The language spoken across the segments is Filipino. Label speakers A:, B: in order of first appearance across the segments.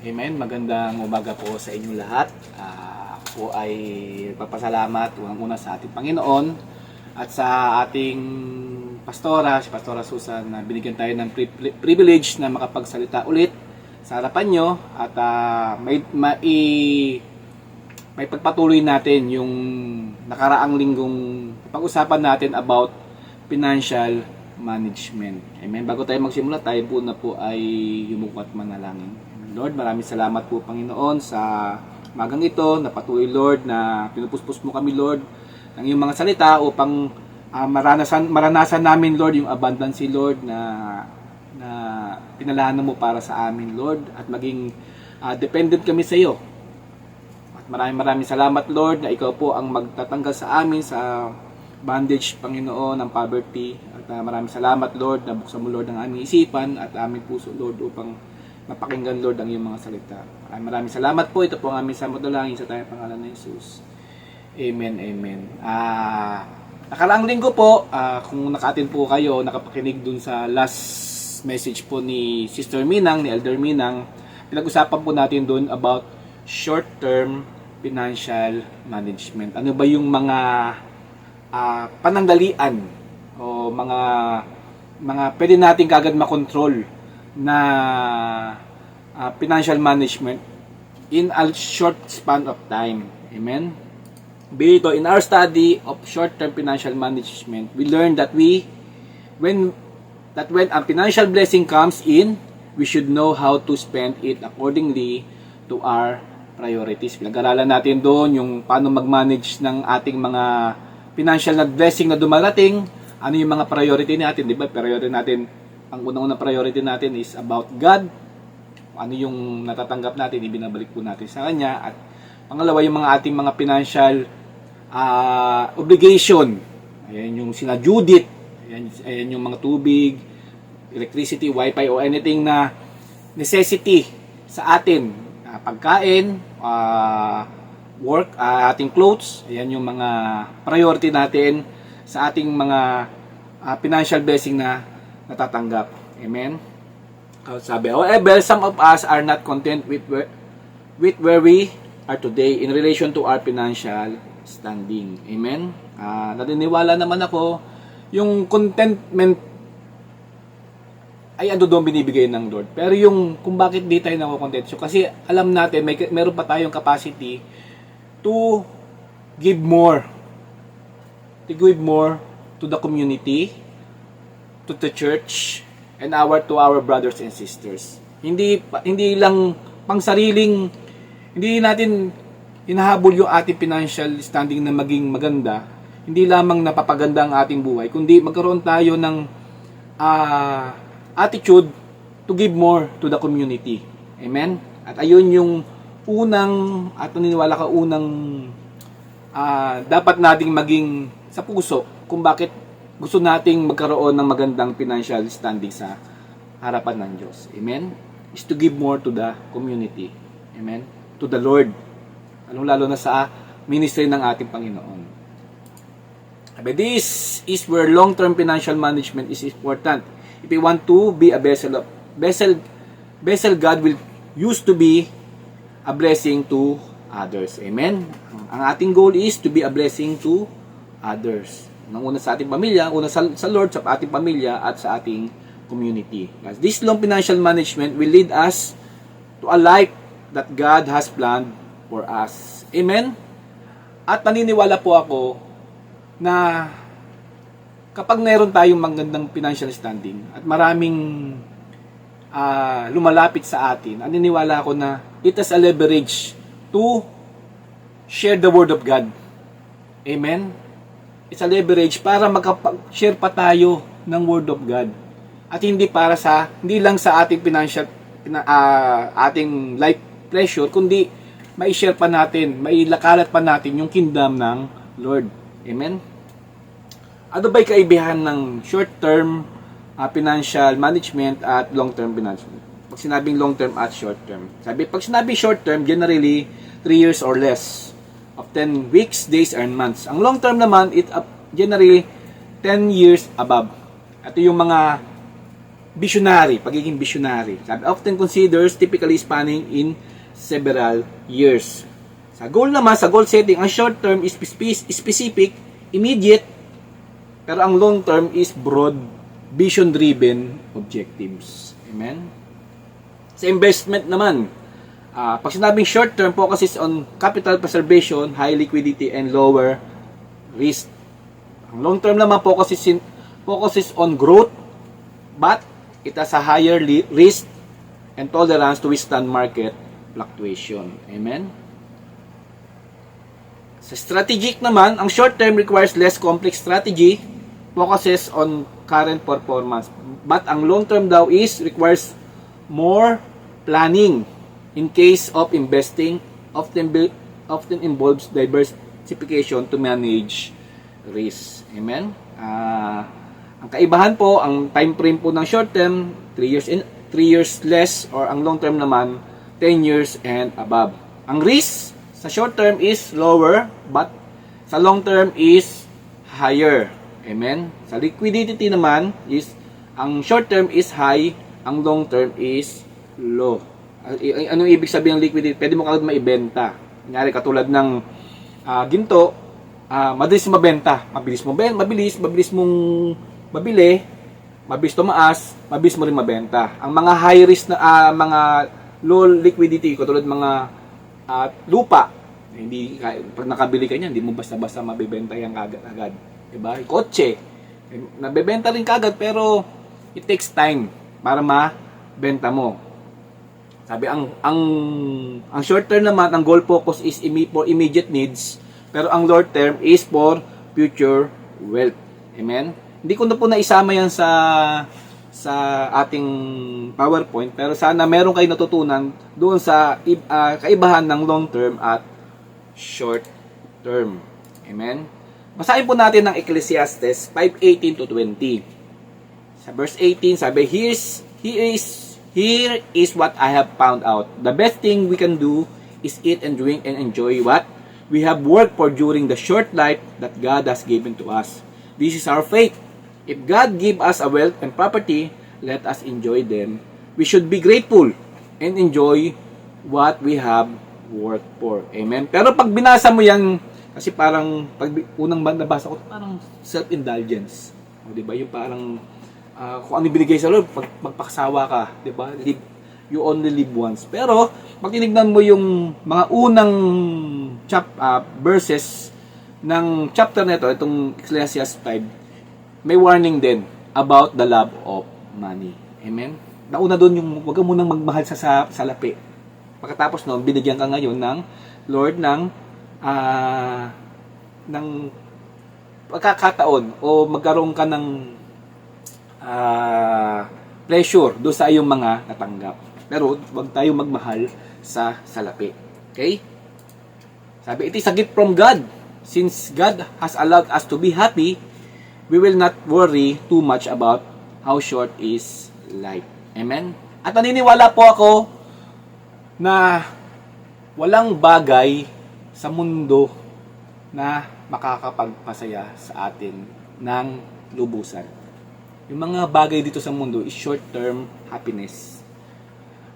A: Amen. Magandang umaga po sa inyong lahat. Ako po ay papasalamat unang-una sa ating Panginoon at sa ating pastora, si Pastora Susan, na binigyan tayo ng privilege na makapagsalita ulit sa harapan nyo at may pagpatuloy natin yung nakaraang linggong pag-usapan natin about financial management. Amen. Bago tayo magsimula, tayo po na po ay yumuko at manalangin. Lord, maraming salamat po, Panginoon, sa magang ito, na patuloy, Lord, na pinupuspos mo kami, Lord, ng iyong mga salita upang maranasan namin, Lord, yung abundance, Lord, na pinalahanan mo para sa amin, Lord, at maging dependent kami sa iyo. At maraming salamat, Lord, na ikaw po ang magtatanggal sa amin sa bondage, Panginoon, ng poverty. At maraming salamat, Lord, na buksan mo, Lord, ang aming isipan at aming puso, Lord, upang mapakinggan, Lord, ang iyong mga salita. Maraming salamat po. Ito po ang aming samudalangin sa tayong pangalan ng Jesus. Amen, amen. Nakaraang linggo po, kung naka-attend po kayo, nakapakinig dun sa last message po ni Sister Minang, ni Elder Minang, pinag-usapan po natin dun about short-term financial management. Ano ba yung mga panandalian o mga pwede natin kagad makontrol na financial management in a short span of time. Amen. Dito, in our study of short-term financial management, we learned that when a financial blessing comes in, we should know how to spend it accordingly to our priorities. Pinag-aralan natin doon yung paano mag-manage ng ating mga financial na blessing na dumarating, ano yung mga priority natin, di ba? Priority natin, ang unang-unang priority natin is about God. Ano yung natatanggap natin, ibinabalik po natin sa Kanya. At pangalawa, yung mga ating mga financial obligation. Ayan yung sina Judith. Ayan yung mga tubig, electricity, wifi, o anything na necessity sa atin. Pagkain, work, ating clothes. Ayan yung mga priority natin sa ating mga financial blessing na natatanggap. Amen. Sabi, however, some of us are not content with where we are today in relation to our financial standing. Amen. Naniniwala naman ako, yung contentment ay ano doon binibigay ng Lord. Pero yung kung bakit di tayo nakokontent, so kasi alam natin, meron pa tayong capacity to give more. To give more to the community, to the church, and to our brothers and sisters. Hindi lang pang sariling, hindi natin hinahabol yung ating financial standing na maging maganda, hindi lamang napapaganda ang ating buhay, kundi magkaroon tayo ng attitude to give more to the community. Amen? At ayun yung unang, at naniniwala ka, dapat nating maging sa puso kung bakit gusto nating magkaroon ng magandang financial standing sa harapan ng Diyos. Amen? Is to give more to the community. Amen? To the Lord. Lalo na sa ministry ng ating Panginoon. But this is where long-term financial management is important. If we want to be a vessel God will use to be a blessing to others. Amen? Ang ating goal is to be a blessing to others. Una sa ating pamilya, una sa Lord, sa ating pamilya, at sa ating community. This long financial management will lead us to a life that God has planned for us. Amen? At naniniwala po ako na kapag mayroon tayong magandang financial standing at maraming lumalapit sa atin, naniniwala ako na it is a leverage to share the Word of God. Amen? It's a leverage para makapag-share pa tayo ng Word of God. At hindi lang sa ating financial, ating life pleasure, kundi mai-share pa natin, mailakalat pa natin yung kingdom ng Lord. Amen? Ano ba'y kaibahan ng short-term financial management at long-term management? Pag sinabing long-term at short-term. Pag sinabing short-term, generally 3 years or less of 10 weeks, days, and months. Ang long term naman, it generally 10 years above. Ito yung mga visionary, pagiging visionary. Sabi, often considers typically spanning in several years. Sa goal naman, sa goal setting, ang short term is specific, immediate, pero ang long term is broad, vision-driven objectives. Amen? Sa investment naman, pag sinabing short term, focuses on capital preservation, high liquidity, and lower risk. Ang long term naman focuses on growth, but it has a higher risk and tolerance to withstand market fluctuation. Amen? Sa strategic naman, ang short term requires less complex strategy, focuses on current performance. But ang long term daw requires more planning. In case of investing, often involves diversification to manage risk. Amen? Ang kaibahan po, ang time frame po ng short term, 3 years less, or ang long term naman, 10 years and above. Ang risk sa short term is lower, but sa long term is higher. Amen? Sa liquidity naman, ang short term is high, ang long term is low. Anong ibig sabihin ng liquidity? Pwede mo kagad maibenta. Kunyari, katulad ng ginto, mabilis mabenta. Mabilis mong mabili, mabilis tumaas, mabilis mo rin mabenta. Ang mga high risk na mga low liquidity, katulad mga lupa, pag nakabili ka niyan, hindi mo basta-basta mabibenta yan agad. Diba? Kotse, nabebenta rin kagad, pero it takes time para mabenta mo. Sabi, ang short term naman, ang goal focus is for immediate needs, pero ang long term is for future wealth. Amen? Hindi ko na po naisama yan sa ating PowerPoint, pero sana meron kayo natutunan doon sa kaibahan ng long term at short term. Amen? Basahin po natin ng Ecclesiastes 5:18 to 20. Sa verse 18, sabi, Here is what I have found out. The best thing we can do is eat and drink and enjoy what we have worked for during the short life that God has given to us. This is our faith. If God give us a wealth and property, let us enjoy them. We should be grateful and enjoy what we have worked for. Amen? Pero pag binasa mo yan, kasi parang, pag unang nabasa ko, parang self-indulgence. O, diba? Yung parang, kung ano binigay sa Lord, magpakasawa ka, 'di ba? You only live once. Pero pag tinignan mo yung mga unang verses ng chapter nito, itong Ecclesiastes 5, may warning din about the love of money. Amen. Nauna doon yung wag ka munang magmahal sa salapi. Pagkatapos noon, binigyan ka ngayon ng Lord ng pagkakataon o magkaroon ka ng pleasure do sa iyong mga natanggap. Pero wag tayo magmahal sa salapi. Okay? Sabi, it is a gift from God. Since God has allowed us to be happy, we will not worry too much about how short is life. Amen? At naniniwala po ako na walang bagay sa mundo na makakapagpasaya sa atin ng lubusan. Yung mga bagay dito sa mundo is short-term happiness.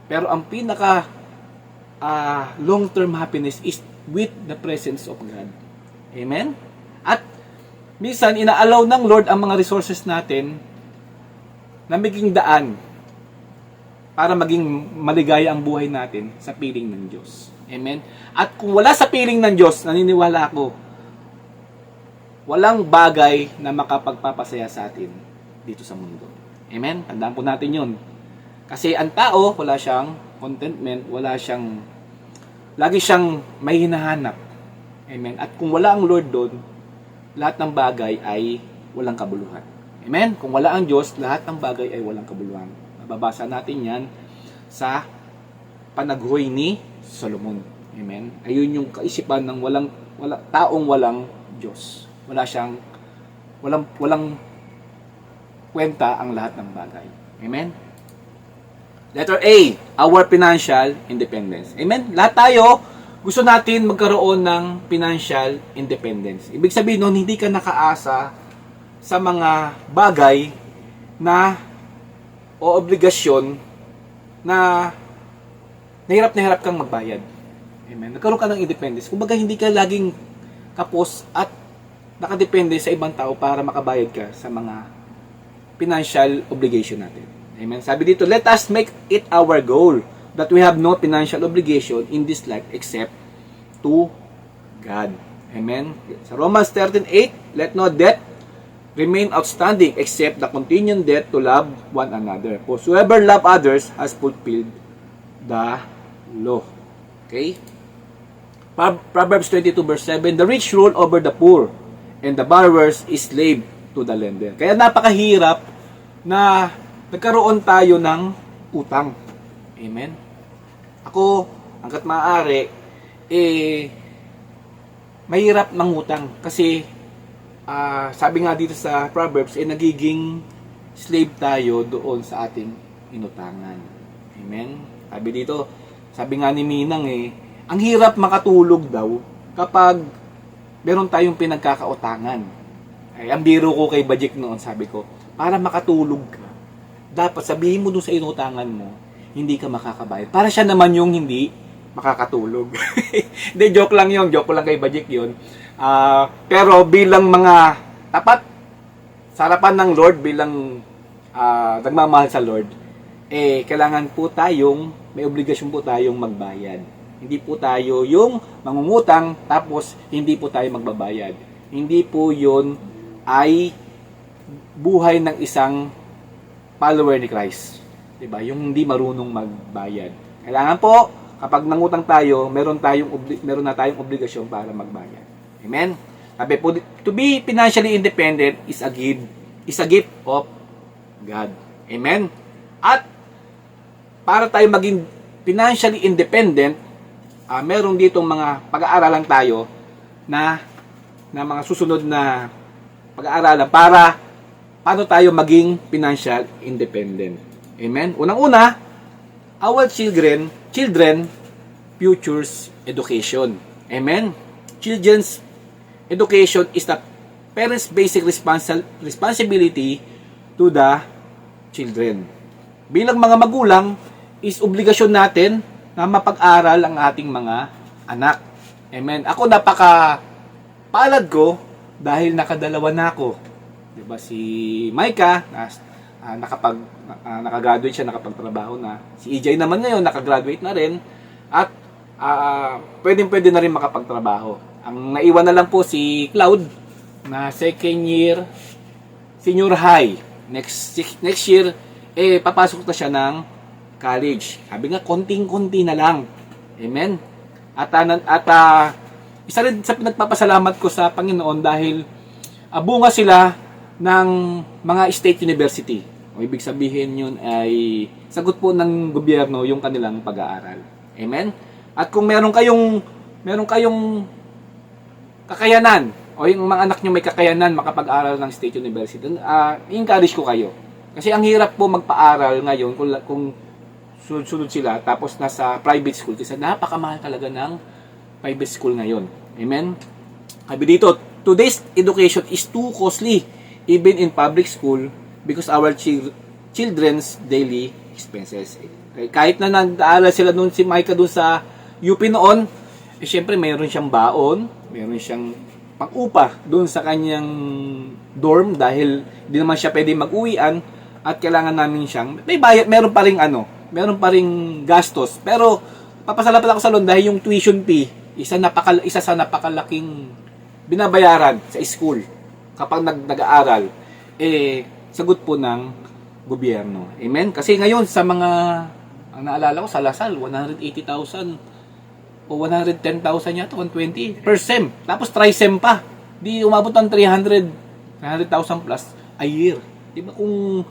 A: Pero ang pinaka long-term happiness is with the presence of God. Amen? At minsan, inaalaw ng Lord ang mga resources natin na maging daan para maging maligaya ang buhay natin sa piling ng Diyos. Amen? At kung wala sa piling ng Diyos, naniniwala ako, walang bagay na makapagpapasaya sa atin dito sa mundo. Amen? Tandaan po natin yun. Kasi ang tao, wala siyang contentment, lagi siyang may hinahanap. Amen? At kung wala ang Lord doon, lahat ng bagay ay walang kabuluhan. Amen? Kung wala ang Diyos, lahat ng bagay ay walang kabuluhan. Mababasa natin yan sa panaghoy ni Solomon. Amen? Ayun yung kaisipan ng taong walang Diyos. Walang kwenta ang lahat ng bagay. Amen? Letter A, our financial independence. Amen? Lahat tayo, gusto natin magkaroon ng financial independence. Ibig sabihin nun, hindi ka nakaasa sa mga bagay na o obligasyon na hirap kang magbayad. Amen. Nagkaroon ka ng independence. Kumbaga hindi ka laging kapos at nakadepende sa ibang tao para makabayad ka sa mga financial obligation natin. Amen. Sabi dito, let us make it our goal that we have no financial obligation in this life except to God. Amen. Sa Romans 13:8, let no debt remain outstanding except the continuing debt to love one another. For whoever love others has fulfilled the law. Okay? Proverbs 22 verse 7, the rich rule over the poor, and the borrowers is slave to the lender. Kaya napakahirap na nagkaroon tayo ng utang. Amen? Ako, hanggat maaari, mahirap mangutang. Kasi, sabi nga dito sa Proverbs, nagiging slave tayo doon sa ating inutangan. Amen? Sabi nga ni Minang ang hirap makatulog daw kapag meron tayong pinagkakautangan. Ang biro ko kay Bajik noon, sabi ko, para makatulog ka, dapat sabihin mo doon sa inutangan mo, hindi ka makakabayad. Para siya naman yung hindi makakatulog. Hindi, joke lang kay Bajik yun. Pero bilang mga tapat sa harapan ng Lord, bilang nagmamahal sa Lord, kailangan po may obligasyon po tayong magbayad. Hindi po tayo yung mangungutang tapos hindi po tayo magbabayad. Hindi po yun ay buhay ng isang follower ni Christ. Diba? Yung hindi marunong magbayad. Kailangan po, kapag nangutang tayo, meron na tayong obligasyon para magbayad. Amen? Sabi po, to be financially independent is a gift of God. Amen? At para tayo maging financially independent, meron ditong mga pag-aaralan tayo na mga susunod na pag-aaralan para paano tayo maging financial independent. Amen? Unang-una, our children futures education. Amen? Children's education is the parents' basic responsibility to the children. Bilang mga magulang, is obligasyon natin na mapag-aral ang ating mga anak. Amen. Ako napaka-palad ko dahil nakadalawa na ako. Diba si Micah, nakagraduate siya, nakapagtrabaho na. Si EJ naman ngayon, nakagraduate na rin. At pwede na rin makapagtrabaho. Ang naiwan na lang po si Cloud na second year senior high. Next year, papasok na siya ng college. Sabi nga, konting-konti na lang. Amen? At isa rin sa pinagpapasalamat ko sa Panginoon dahil bunga sila ng mga state university. O ibig sabihin yun ay sagot po ng gobyerno yung kanilang pag-aaral. Amen? At kung meron kayong kakayanan o yung mga anak nyo may kakayanan makapag-aral ng state university, i-encourage ko kayo. Kasi ang hirap po magpa-aral ngayon kung sunod sila tapos nasa private school kasi napakamahal talaga ng private school ngayon. Amen? Sabi dito, today's education is too costly even in public school because our children's daily expenses. Kahit na nag-aaral sila noon si Micah doon sa UP noon, syempre mayroon siyang baon, mayroon siyang pang-upa doon sa kanyang dorm dahil hindi naman siya pwede mag-uwian at kailangan namin siyang may bayad, meron pa ring gastos. Pero papasalamat ako sa Lord dahil yung tuition fee, isa sa napakalaking binabayaran sa school kapag nag-aaral, sagot po ng gobyerno. Amen? Kasi ngayon sa mga, ang naalala ko sa Lasal, 180,000 o 110,000 yata, 120 per sem. Tapos tri-sem pa. Di umabot ng 300,000 plus a year. Di ba kung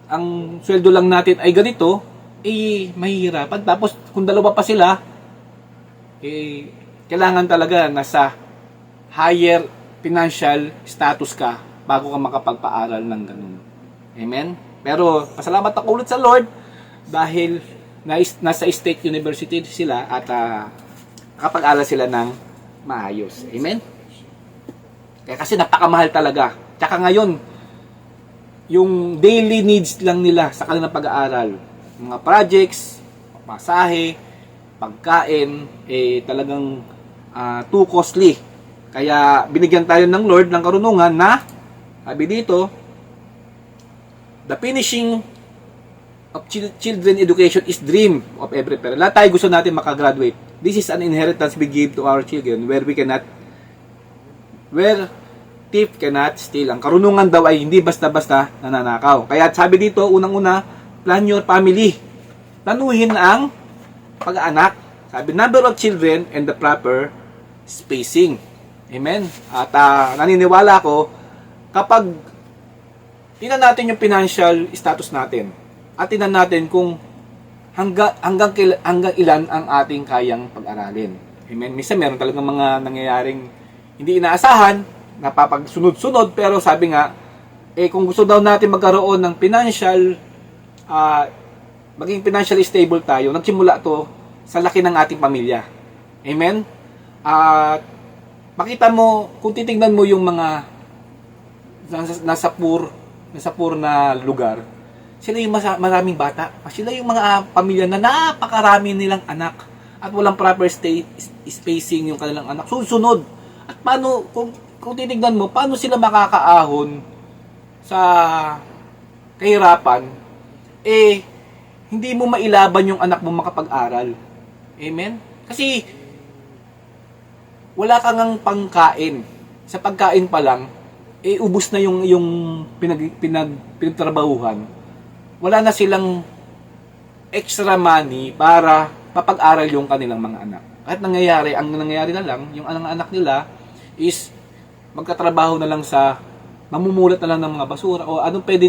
A: ang sweldo lang natin ay ganito, mahihirapan. Tapos, kung dalawa pa sila, kailangan talaga nasa higher financial status ka bago ka makapagpaaral ng ganun. Amen? Pero, pasalamat ako ulit sa Lord dahil nasa state university sila at nakapag-aral sila ng maayos. Amen? Kasi napakamahal talaga. Tsaka ngayon, yung daily needs lang nila sa kanilang pag-aaral. Mga projects, masahe, pagkain, talagang too costly. Kaya binigyan tayo ng Lord ng karunungan na, sabi dito, the finishing of children education is dream of every parent. Lahat tayo gusto natin makagraduate. This is an inheritance we give to our children where thief cannot steal. Ang karunungan daw ay hindi basta-basta nananakaw. Kaya sabi dito, unang-una, plan your family. Planuhin ang pag-aanak. Sabi, number of children and the proper spacing. Amen? At naniniwala ko, kapag tingnan natin yung financial status natin, at tingnan natin kung hanggang ilan ang ating kayang pag-aralin. Amen? Minsan meron talagang mga nangyayaring hindi inaasahan, napapagsunod-sunod, pero sabi nga, kung gusto daw natin magkaroon ng maging financially stable tayo, nagsimula to sa laki ng ating pamilya. Amen? At makita mo, kung titingnan mo yung mga nasa poor na lugar, sila yung maraming bata. Sila yung mga pamilya na napakarami nilang anak at walang proper spacing yung kanilang anak. Susunod. At paano, kung titignan mo, paano sila makakaahon sa kahirapan, hindi mo mailaban yung anak mo makapag-aral. Amen? Kasi, wala kang ang pangkain. Sa pagkain pa lang, ubus na yung pinagtrabahuhan. Wala na silang extra money para papag-aral yung kanilang mga anak. At ang nangyayari na lang, yung anak nila is magkatrabaho na lang sa mamumulat na lang ng mga basura o anong pwede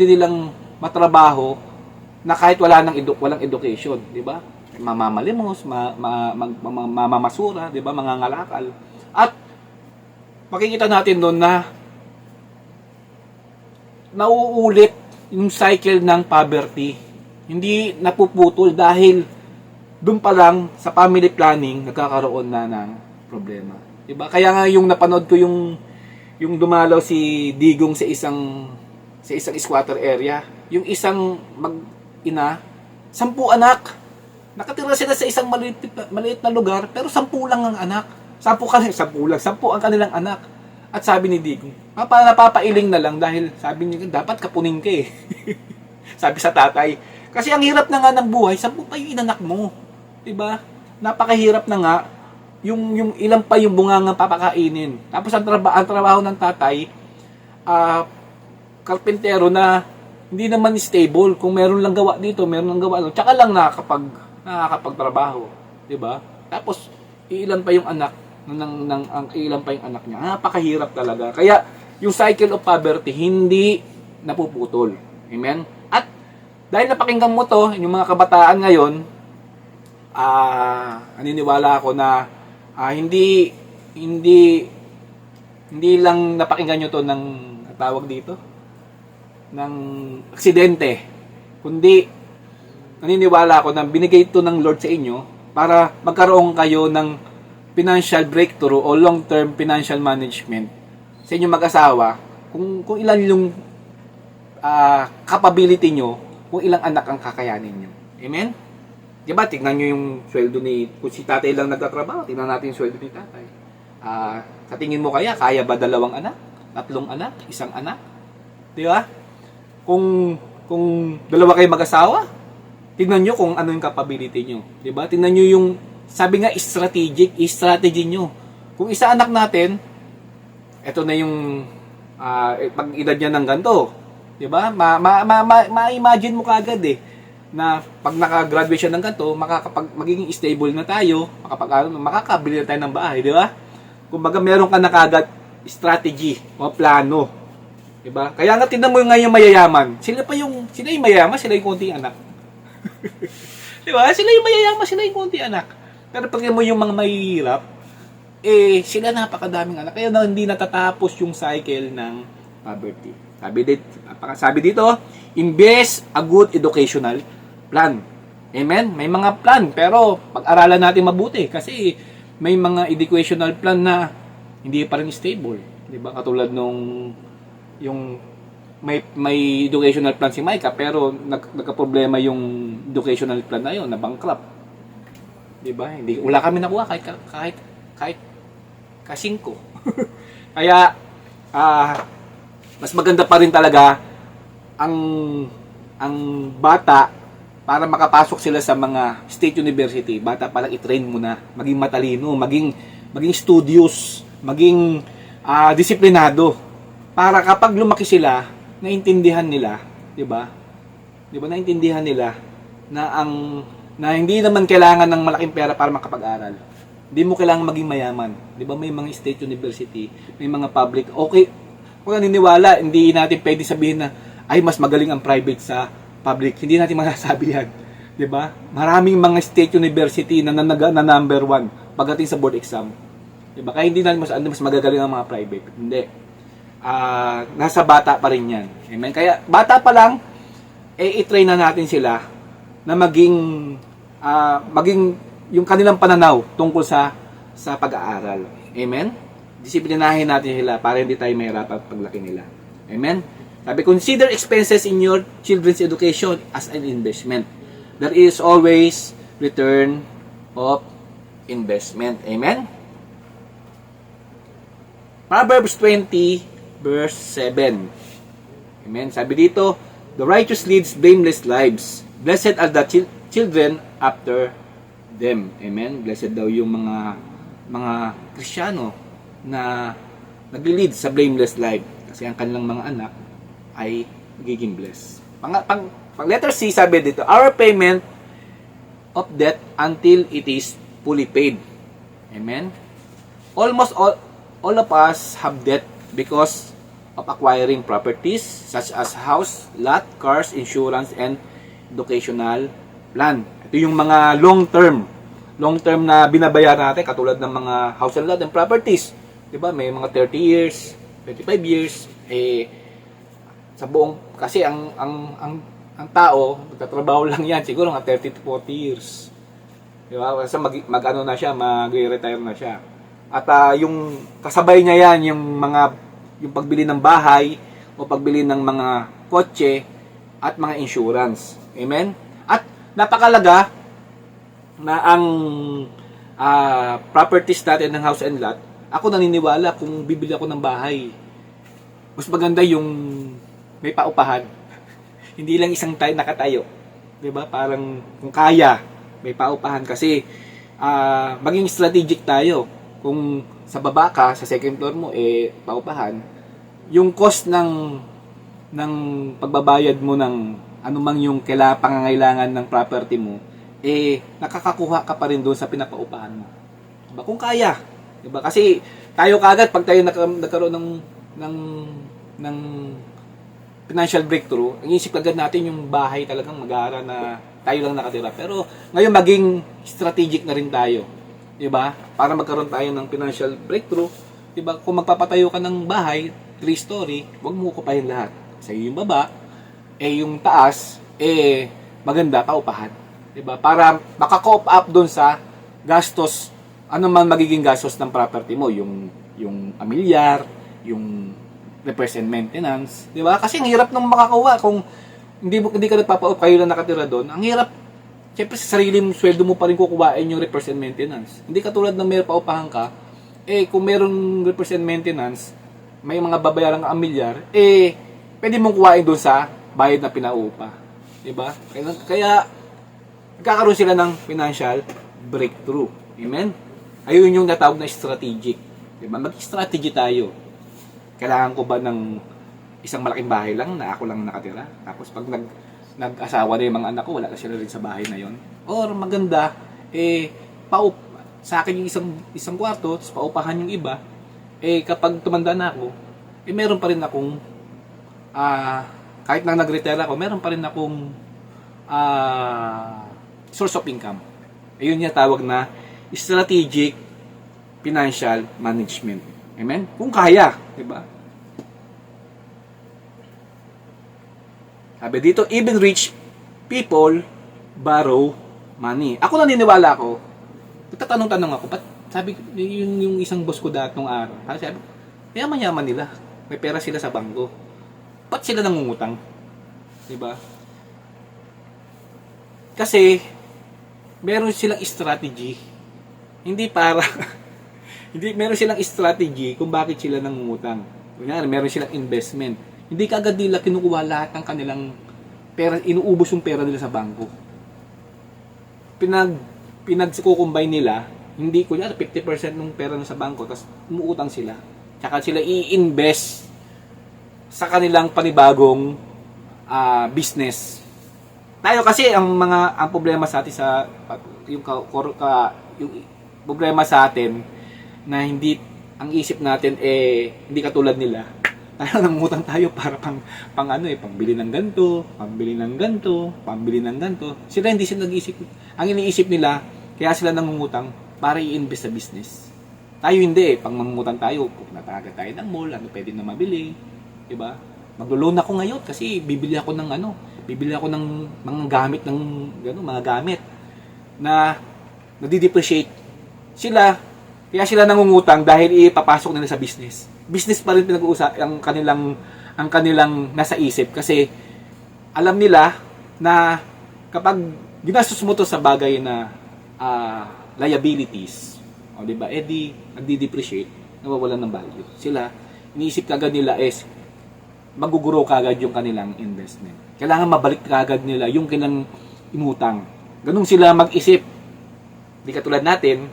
A: nilang matrabaho na kahit walang education, di ba? Mamamalimos, mamamasura, di ba? Mangangalakal. At makikita natin doon na nauulit yung cycle ng poverty. Hindi napuputol dahil doon pa lang sa family planning nagkakaroon na ng problema. Diba? Kaya nga yung napanood ko yung dumalaw si Digong sa isang squatter area, yung isang mag-ina, 10 anak. Nakatira sila sa isang maliit na lugar, pero 10 lang ang anak. 10 ang kanilang anak. At sabi ni Digong, napapailing na lang dahil sabi niya, dapat kapunin ka eh. Sabi sa tatay. Kasi ang hirap na nga ng buhay, 10 pa yung inanak mo. Diba? Napakahirap na nga, yung ilang pa yung bungangang papakainin. Tapos ang trabaho ng tatay, karpentero na hindi naman stable. Kung meron lang gawa dito, meron lang gawa doon. Tsaka lang nakakapagtrabaho. Diba? Tapos, ilan pa yung anak ang ilan pa yung anak niya. Napakahirap talaga. Kaya, yung cycle of poverty, hindi napuputol. Amen? At, dahil napakinggan mo to, yung mga kabataan ngayon, naniniwala ako na hindi lang napakinggan nyo to ng tawag dito, ng aksidente, kundi naniniwala ako na binigay ito ng Lord sa inyo para magkaroon kayo ng financial breakthrough o long-term financial management sa inyong mag-asawa, kung ilan yung capability nyo, kung ilang anak ang kakayanin nyo. Amen? Diba, tignan nyo yung sweldo kung si tatay lang nagtatrabaho, tignan natin yung sweldo ni tatay. Sa tingin mo kaya ba 2 anak? 3 anak? 1 anak? Diba? Kung 2 kayo mag-asawa, tignan nyo kung ano yung capability nyo. Diba? Tignan nyo yung, sabi nga, strategy nyo. Kung 1 anak natin, eto na yung pag-edad niya ng ganito. Diba? Ma-imagine mo kagad na pag naka-graduate siya ng ganito, magiging stable na tayo, makakabili na tayo ng bahay, di ba? Kumbaga meron ka na kagad strategy o plano. Di ba? Kaya nga tingnan mo ngayon mayayaman. Sila yung mayayaman, sila yung konting anak. Di ba? Sila yung mayayaman, sila yung konting anak. Pero pag mo yung mga mahihirap, sila napakadaming anak. Kaya hindi natatapos yung cycle ng poverty. Sabi dito, invest a good educational plan. Amen? May mga plan, pero pag-aralan natin mabuti kasi may mga educational plan na hindi pa rin stable. Di ba? Katulad nung yung may educational plan si Micah, pero nagka-problema yung educational plan na yun, na bankrupt. 'Di ba? Wala kami nakuha kahit ka-5. Kaya mas maganda pa rin talaga ang bata para makapasok sila sa mga state university. Bata pa lang i-train mo na maging matalino, maging studious, maging disiplinado, para kapag lumaki sila, naintindihan nila, 'di ba? 'Di ba, naintindihan nila na hindi naman kailangan ng malaking pera para makapag-aral. Hindi mo kailangan maging mayaman. 'Di ba, may mga state university, may mga public. Okay, kung naniniwala, hindi natin pwede sabihin na ay mas magaling ang private sa public. Hindi natin masasabi 'yan. 'Di ba? Maraming mga state university na number 1 pagdating sa board exam. 'Di ba? Kaya hindi natin mas magagaling ang mga private. Hindi. Nasa bata pa rin 'yan. Amen. Kaya bata pa lang i-train na natin sila na maging yung kanilang pananaw tungkol sa pag-aaral. Amen. Disiplinahin natin sila para hindi tayo mahirapan paglaki nila. Amen. Sabi, consider expenses in your children's education as an investment. There is always return of investment. Amen. Proverbs 20 verse 7. Amen. Sabi dito, the righteous leads blameless lives. Blessed are the children after them. Amen. Blessed daw yung mga Kristiyano na nag-lead sa blameless life kasi ang kanilang mga anak ay magiging blessed. Pang letter C, sabi dito, our payment of debt until it is fully paid. Amen. Almost all of us have debt because of acquiring properties such as house, lot, cars, insurance, and educational plan. Ito yung mga long-term na binabayaran natin, katulad ng mga house and lot and properties. 'Di ba? May mga 30 years, 25 years, sa buong, kasi ang tao, nagtatrabaho lang yan, siguro mga 30 to 40 years. 'Di ba? Kasi mag-ano na siya, mag-retire na siya. At yung kasabay niya yan, yung pagbili ng bahay o pagbili ng mga kotse at mga insurance. Amen? At napakalaga na ang properties natin ng house and lot. Ako naniniwala, kung bibili ako ng bahay, mas maganda yung may paupahan. Hindi lang isang tayo nakatayo. 'Di ba? Parang kung kaya, may paupahan kasi maging strategic tayo. Kung sa baba ka, sa second floor mo, paupahan, yung cost ng pagbabayad mo ng anumang yung pangangailangan ng property mo, nakakakuha ka pa rin doon sa pinapaupahan mo. Diba? Kung kaya. Diba? Kasi tayo kagad, pag tayo nagkaroon ng financial breakthrough, ang isip agad natin yung bahay talagang mag-aara na tayo lang nakatira. Pero ngayon maging strategic na rin tayo. 'Di ba? Para magkaroon tayo ng financial breakthrough, 'di ba? Kung magpapatayo ka ng bahay, 3-story, huwag mo kupahin lahat. Sa yung baba, yung taas, maganda paupahan. 'Di ba? Para maka-cope up doon sa gastos, ano man magiging gastos ng property mo, yung amilyar, yung repairs and maintenance, 'di ba? Kasi ang hirap nang makakuha kung hindi ka nagpapa-up, kayo lang nakatira doon. Ang hirap. Siyempre, sa sarili mong sweldo mo pa rin kukuhain yung repairs and maintenance. Hindi katulad ng may paupahan ka, kung merong repairs and maintenance, may mga babayarang amilyar, pwede mong kuhain doon sa bayad na pinaupa. Diba? Kaya nagkakaroon sila ng financial breakthrough. Amen? Ayun yung natawag na strategic. Diba? Mag-strategy tayo. Kailangan ko ba ng isang malaking bahay lang na ako lang nakatira? Tapos pag nag-asawa na yung mga anak ko, wala na sila rin sa bahay na yon. Or maganda, sa akin yung isang kwarto, tapos paupahan yung iba, kapag tumanda na ako, meron pa rin akong, kahit na nag-retire ako, meron pa rin akong source of income. Ayun yung tawag na strategic financial management. Amen? Kung kaya, di ba? Sabi dito, even rich people borrow money. Ako naniniwala ako. Tatanong-tanong ako, ba't sabi yung isang boss ko datong araw, sabi, yaman-yaman nila. May pera sila sa bangko. ba't sila nangungutang? Diba? Kasi, meron silang strategy. Hindi para, hindi, meron silang strategy kung bakit sila nangungutang. Kunyari, meron silang investment. Hindi kaagad nila kinukuha lahat ng kanilang pera, inuubos yung pera nila sa bangko. Pinagkukumbine nila, hindi, kunyari, 50% ng pera nila sa bangko, tapos umuutang sila. Tsaka sila i-invest sa kanilang panibagong business. Tayo kasi ang problema sa atin yung problema sa atin na hindi ang isip natin hindi katulad nila. Tayo nangungutang tayo para pangbili ng ganto, pambili ng ganto, pambili ng ganto. Sila hindi sila nag-iisip. Ang iniisip nila, kaya sila nangungutang para i-invest sa business. Tayo hindi, pang mangungutang tayo, nataga tayo ng mall, ano pwede na mabili, 'di ba? Maglo-loan ako ngayon kasi bibili ako ng mga gamit mga gamit na nadi-depreciate. Kaya sila nangungutang dahil ipapasok nila sa business. Business pa rin pinag-uusap ang kanilang nasa isip kasi alam nila na kapag ginastos mo to sa bagay na liabilities, o 'di ba? Nagdi-depreciate, nawawalan ng value. Sila iniisip kagad nila maguguro kagad yung kanilang investment. Kailangan mabalik kagad nila yung kanilang inutang. Ganun sila mag-isip. Di katulad natin,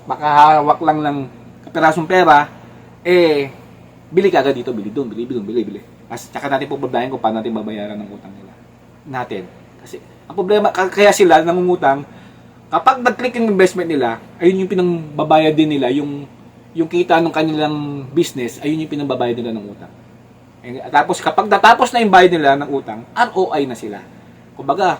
A: makahawak lang ng kapirasong pera, bili kagad dito, bili doon, bili. Tsaka natin pupuntahin kung paano natin babayaran ng utang nila. Kasi, ang problema, kaya sila nangungutang, kapag nag-click yung investment nila, ayun yung pinangbabayad din nila, yung kita ng kanilang business, ayun yung pinangbabayad nila ng utang. Tapos kapag natapos na yung bayad nila ng utang, ROI na sila. Kumbaga,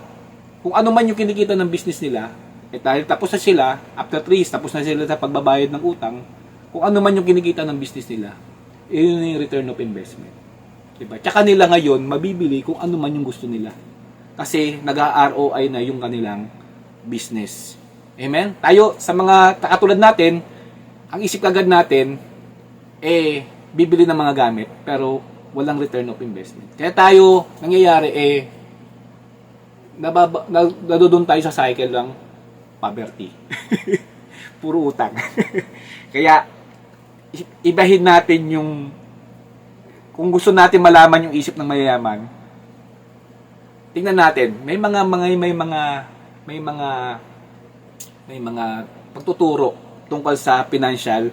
A: kung ano man yung kinikita ng business nila, dahil tapos na sila, after 3 years, tapos na sila sa pagbabayad ng utang, kung ano man yung kinikita ng business nila, yun yung return of investment. Diba? Tsaka nila ngayon, mabibili kung ano man yung gusto nila. Kasi nag-ROI na yung kanilang business. Amen? Tayo, sa mga katulad natin, ang isip agad natin, bibili ng mga gamit, pero walang return of investment. Kaya tayo, nangyayari, nadudun tayo sa cycle ng poverty. Puro utang. Kaya, ibahin natin kung gusto natin malaman yung isip ng mayayaman, tingnan natin, may mga pagtuturo tungkol sa financial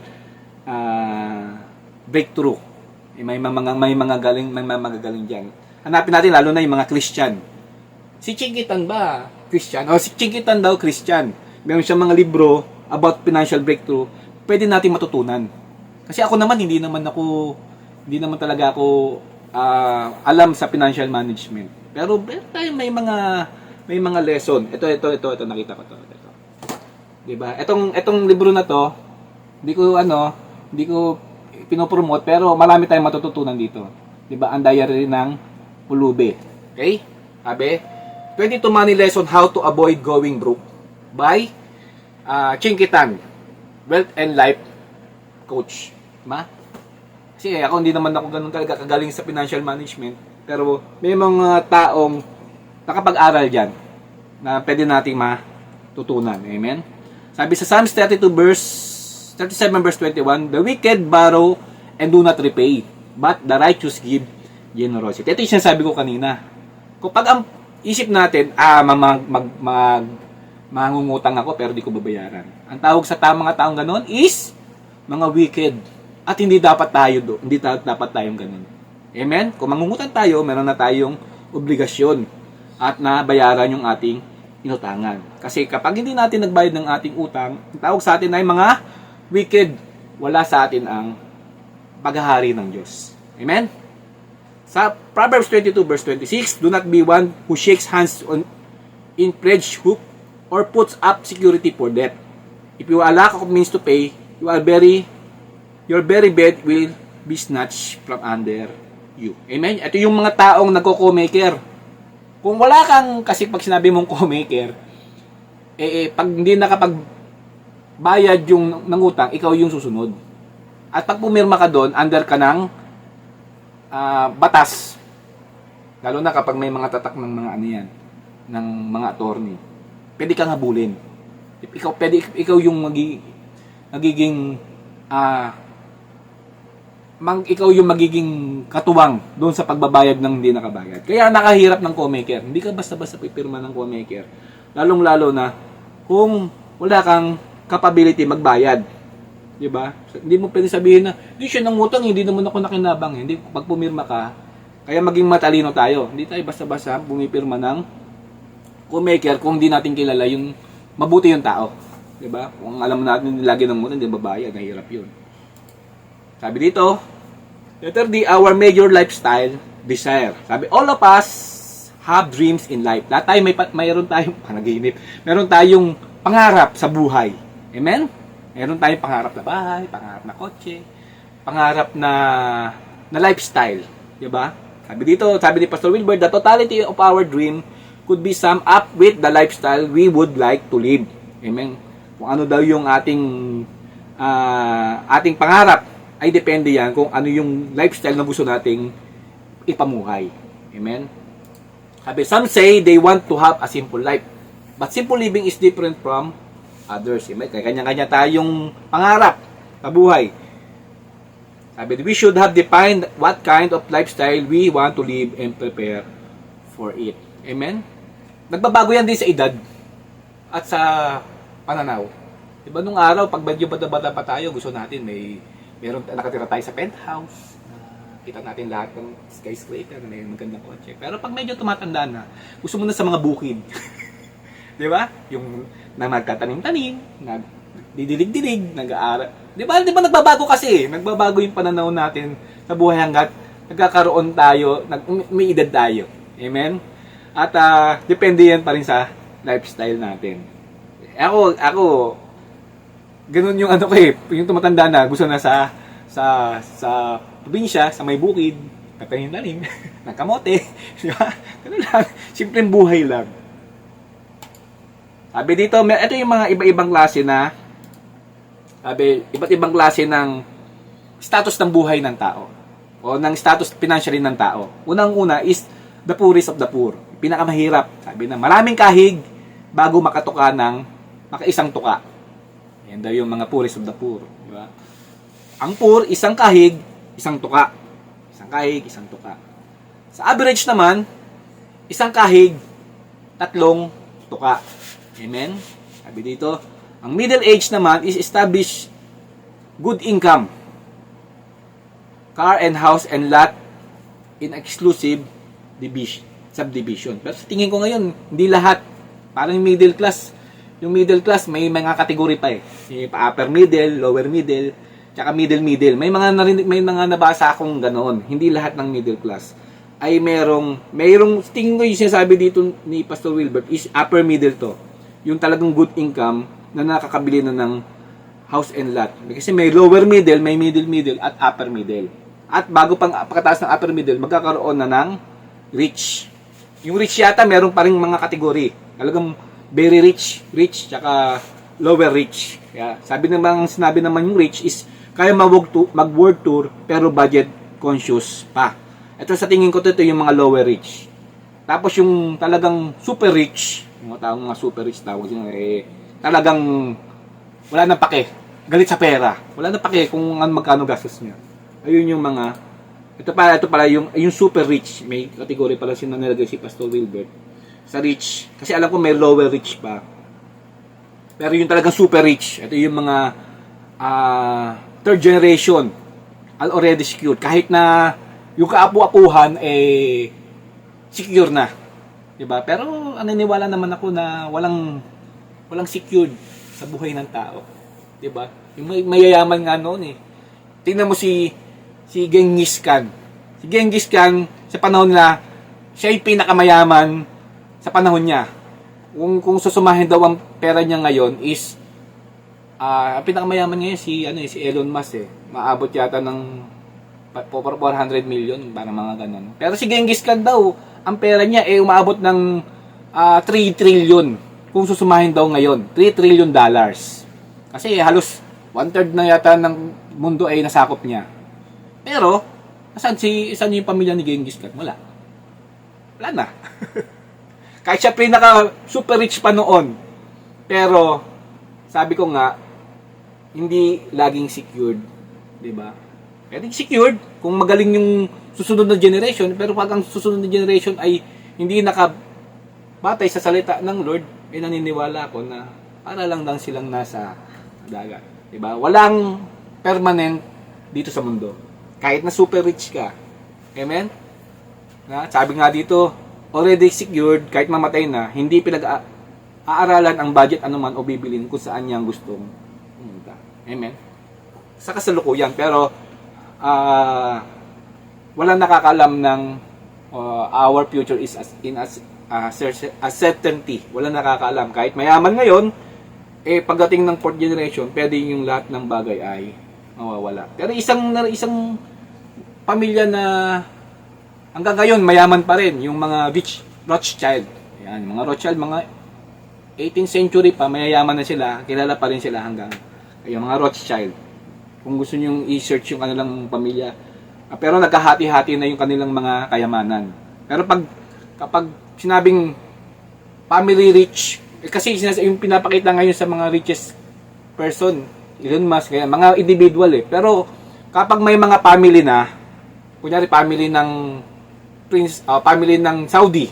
A: breakthrough. May mga magagaling diyan. Hanapin natin lalo na yung mga Christian. Si Chinkitan ba Christian? O si Chinkitan daw Christian. Meron siyang mga libro about financial breakthrough. Pwede natin matutunan. Kasi ako naman hindi naman talaga ako alam sa financial management. Pero tayo may mga lesson. Ito nakita ko to. Ito. 'Di ba? Etong libro na to, hindi ko pinopromote pero marami tayong matututunan dito. 'Di ba? Ang diary ng Pulube. Okay? Sabi, 22 money lesson how to avoid going broke by Chinkitan, Wealth and Life Coach. Ma? Kasi ako hindi naman ako ganun talaga kagaling sa financial management, pero may mga taong nakapag-aral diyan na pwede nating matutunan. Amen? Sabi sa Psalms 37 verse 21, the wicked borrow and do not repay, but the righteous give generosity. Ito yung sinasabi ko kanina. Kapag ang isip natin, mangungutang ako pero di ko babayaran. Ang tawag sa mga taong ganon is mga wicked. At hindi dapat tayong ganon. Amen? Kung mangungutang tayo, meron na tayong obligasyon at nabayaran yung ating inutangan. Kasi kapag hindi natin nagbayad ng ating utang, ang tawag sa atin ay mga wicked. Wala sa atin ang paghahari ng Diyos. Amen? Sa Proverbs 22 verse 26, do not be one who shakes hands in pledge hook or puts up security for debt. If you lack of means to pay, your very bed will be snatched from under you. Amen? Ito yung mga taong nagko-co-maker. Kung wala kang, kasi pag sinabi mong co-maker, pag hindi nakapagbayad yung nangutang, ikaw yung susunod. At pag pumirma ka doon, under ka ng batas. Lalo na kapag may mga tatak ng mga ano yan, ng mga attorney. Pwede kang habulin. Ikaw yung magiging ikaw yung magiging katuwang doon sa pagbabayad ng hindi nakabayad. Kaya nakahirap ng co-maker. Hindi ka basta-basta pipirma ng co-maker. Lalong-lalo na kung wala kang capability magbayad. Di ba? Hindi mo pwede sabihin na, hindi siya nangutang, hindi naman ako nakinabang. Hindi, pag pumirma ka, kaya maging matalino tayo. Hindi tayo basta-basta pumipirma ng co-maker kung hindi natin kilala yung mabuti yung tao. Di ba? Kung alam natin lagi ng muna, hindi babayad. Nahirap yun. Sabi dito, letter D, our major lifestyle desire. Sabi, all of us have dreams in life. Lahat tayo mayroon tayong panaginip. Meron tayong pangarap sa buhay. Amen? Meron tayong pangarap na bahay, pangarap na kotse, pangarap na lifestyle. Di ba? Sabi ni Pastor Wilbert, the totality of our dream could be summed up with the lifestyle we would like to live. Amen? Kung ano daw yung ating pangarap, ay depende yan kung ano yung lifestyle na gusto nating ipamuhay. Amen? Sabi, some say they want to have a simple life. But simple living is different from others. Amen? Kaya kanya-kanya tayong pangarap sa buhay. Sabi, we should have defined what kind of lifestyle we want to live and prepare for it. Amen? Nagbabago yan din sa edad at sa pananaw. Diba nung araw, pag medyo bata-bata pa tayo, gusto natin meron nakatira tayo sa penthouse. Kita natin lahat ng skyscraper, may magandang kotse. Pero pag medyo tumatanda na, gusto mo na sa mga bukid. Di ba? Yung nagtatanim-tanim, nagdidilig-dilig, nag-aaral. Di ba nagbabago kasi? Nagbabago yung pananaw natin sa buhay hanggat nagkakaroon tayo, may edad tayo. Amen? At depende yan pa rin sa lifestyle natin. Ako, ganun yung ano ko yung tumatanda na, gusto na sa probinsya, sa may bukid, tatanim-tanim, ng kamote, di ba? Ganun lang, simpleng buhay lang. Sabi dito, ito yung mga iba-ibang klase iba't ibang klase ng status ng buhay ng tao, o ng status financially ng tao. Unang-una is the poorest of the poor. Pinakamahirap. Sabi na, maraming kahig bago makatuka ng makaisang tuka. Yan daw yung mga poorest of the poor. Di ba? Ang poor, isang kahig, isang tuka. Isang kahig, isang tuka. Sa average naman, isang kahig, 3 tuka. Amen? Sabi dito, ang middle age naman is established good income, car and house and lot in exclusive subdivision. Pero sa tingin ko ngayon, hindi lahat. Parang middle class. Yung middle class, may mga kategory pa upper middle, lower middle, tsaka middle. May mga nabasa akong ganoon. Hindi lahat ng middle class ay merong tingin ko yung sinasabi dito ni Pastor Wilbert is upper middle to. Yung talagang good income na nakakabili na ng house and lot. Kasi may lower middle, may middle, at upper middle. At bago pang pagkataas ng upper middle, magkakaroon na ng rich. Yung rich yata, meron pa rin mga kategory. Talagang very rich, tsaka lower rich. Kaya sinabi naman yung rich is kaya mag-world tour pero budget conscious pa. Ito sa tingin ko ito yung mga lower rich. Tapos yung talagang super rich, yung mga super rich tawag talagang wala nang pake. Galit sa pera. Wala nang pake kung magkano gastos niya. Ayun yung mga ito pala yung super rich. May category pala nilagay si Pastor Wilbert sa rich. Kasi alam ko may lower rich pa. Pero yung talagang super rich, ito yung mga third generation already secured. Kahit na yung kaapu-apuhan secure na. Diba? Pero naniniwala naman ako na walang secured sa buhay ng tao. Diba? Yung mayayaman nga noon Tingnan mo si Genghis Khan. Si Genghis Khan, sa panahon nila, siya yung pinakamayaman sa panahon niya. Kung susumahin daw ang pera niya ngayon is ang pinakamayaman ngayon si Elon Musk Maabot yata ng 400 million para mga ganun. Pero si Genghis Khan daw, ang pera niya umaabot ng 3 trillion. Kung susumahin daw ngayon, $3 trillion. Kasi halos 1/3 na yata ng mundo ay nasakop niya. Pero Saan yung pamilya ni Genghis Khan? Wala. Wala na. Kahit siya pinaka super rich pa noon. Pero, sabi ko nga, hindi laging secured. Diba? Pwede secured kung magaling yung susunod na generation. Pero pag ang susunod na generation ay hindi nakabatay sa salita ng Lord, naniniwala ako na para lang silang nasa dagat. Diba? Walang permanent dito sa mundo. Kahit na super rich ka. Amen? Sabi nga dito, already secured, kahit mamatay na, hindi pinag-aaralan ang budget anuman o bibilin kung saan niya gustong pumunta. Amen? Sa kasalukuyan. Pero, walang nakakalam ng our future is a certainty. Walang nakakaalam. Kahit mayaman ngayon, pagdating ng fourth generation, pwede yung lahat ng bagay ay mawawala. Pero isang pamilya na hanggang ngayon, mayaman pa rin. Yung mga Rothschild. Ayan, mga Rothschild, mga 18th century pa, mayayaman na sila. Kilala pa rin sila hanggang yung mga Rothschild. Kung gusto nyo i-search yung kanilang pamilya. Pero nagkahati-hati na yung kanilang mga kayamanan. Pero kapag sinabing family rich, kasi yung pinapakita ngayon sa mga richest person, Elon Musk, kaya mga individual Pero kapag may mga family na, kunyari family ng family ng Saudi,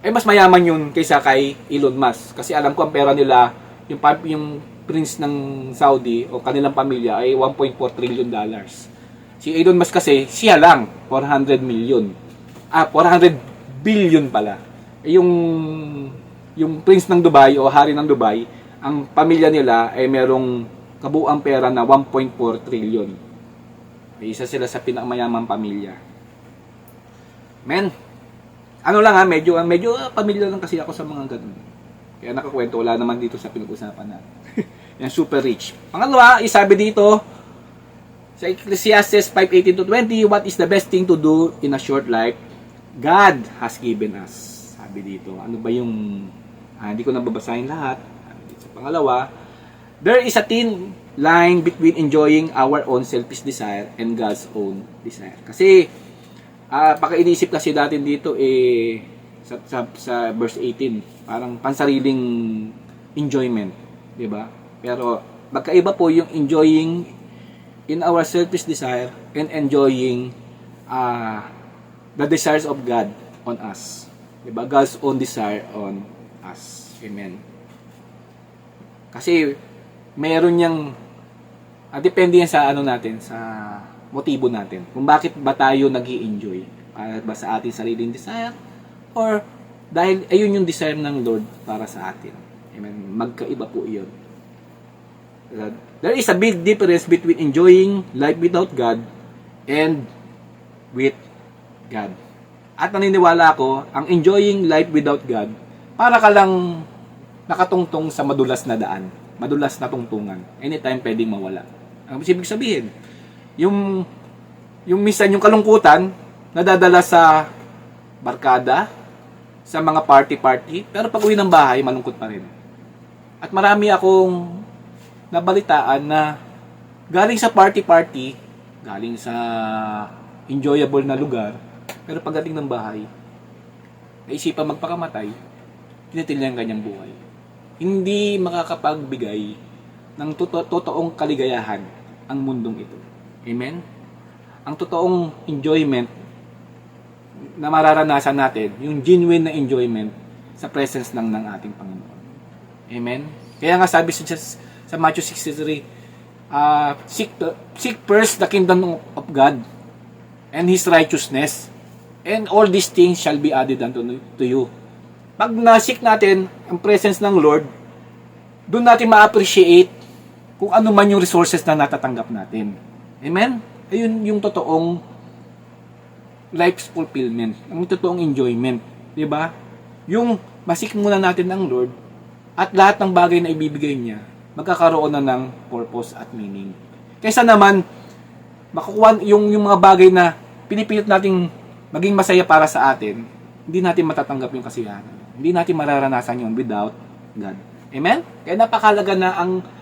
A: mas mayaman yun kaysa kay Elon Musk. Kasi alam ko ang pera nila, yung prince ng Saudi o kanilang pamilya ay 1.4 trillion dollars. Si Elon Musk kasi, siya lang, 400 million. 400 billion pala. Yung prince ng Dubai o hari ng Dubai, ang pamilya nila ay merong kabuuang pera na 1.4 trillion. Isa sila sa pinakamayamang pamilya. Men, ano lang medyo pamilya lang kasi ako sa mga ganun. Kaya nakakwento, wala naman dito sa pinag-usapan natin. Yan, super rich. Pangalawa, isabi dito, sa Ecclesiastes 5:18-20, what is the best thing to do in a short life? God has given us. Sabi dito, ano ba yung, hindi ko nababasahin lahat. Sa pangalawa, there is a thin line between enjoying our own selfish desire and God's own desire. Kasi, paka-inisip kasi natin dito sa verse 18, parang pansariling enjoyment, di ba? Pero magkaiba po yung enjoying in our selfish desire and enjoying the desires of God on us. Di ba? God's own desire on us. Amen. Kasi meron yang depende yan sa natin, sa motibo natin. Kung bakit ba tayo nag-i-enjoy? Para ba sa ating sariling desire? Or dahil ayun yung desire ng Lord para sa atin. Amen. Magkaiba po iyon. There is a big difference between enjoying life without God and with God. At naniniwala ako, ang enjoying life without God, para ka lang nakatungtong sa madulas na daan, madulas na tungtungan. Anytime pwedeng mawala. Ang ibig sabihin, yung minsan yung kalungkutan, nadadala sa barkada, sa mga party-party, pero pag uwi ng bahay, malungkot pa rin. At marami akong nabalitaan na galing sa party-party, galing sa enjoyable na lugar, pero pagdating ng bahay, naisipan magpakamatay, tinitil niya ang kanyang buhay. Hindi makakapagbigay ng totoong kaligayahan ang mundong ito. Amen? Ang totoong enjoyment na mararanasan natin, yung genuine na enjoyment sa presence ng ating Panginoon. Amen? Kaya nga sabi sa Matthew 6:3, seek first the kingdom of God and His righteousness, and all these things shall be added unto you. Pag na-seek natin ang presence ng Lord, doon natin ma-appreciate kung ano man yung resources na natatanggap natin. Amen? Ayun yung totoong life's fulfillment, ang totoong enjoyment. Diba? Yung masik muna natin ang Lord at lahat ng bagay na ibibigay niya, magkakaroon na ng purpose at meaning. Kaysa naman, makukuha yung mga bagay na pinipilit nating maging masaya para sa atin, hindi natin matatanggap yung kasiyahan. Hindi natin mararanasan yun without God. Amen? Kaya napakalaga na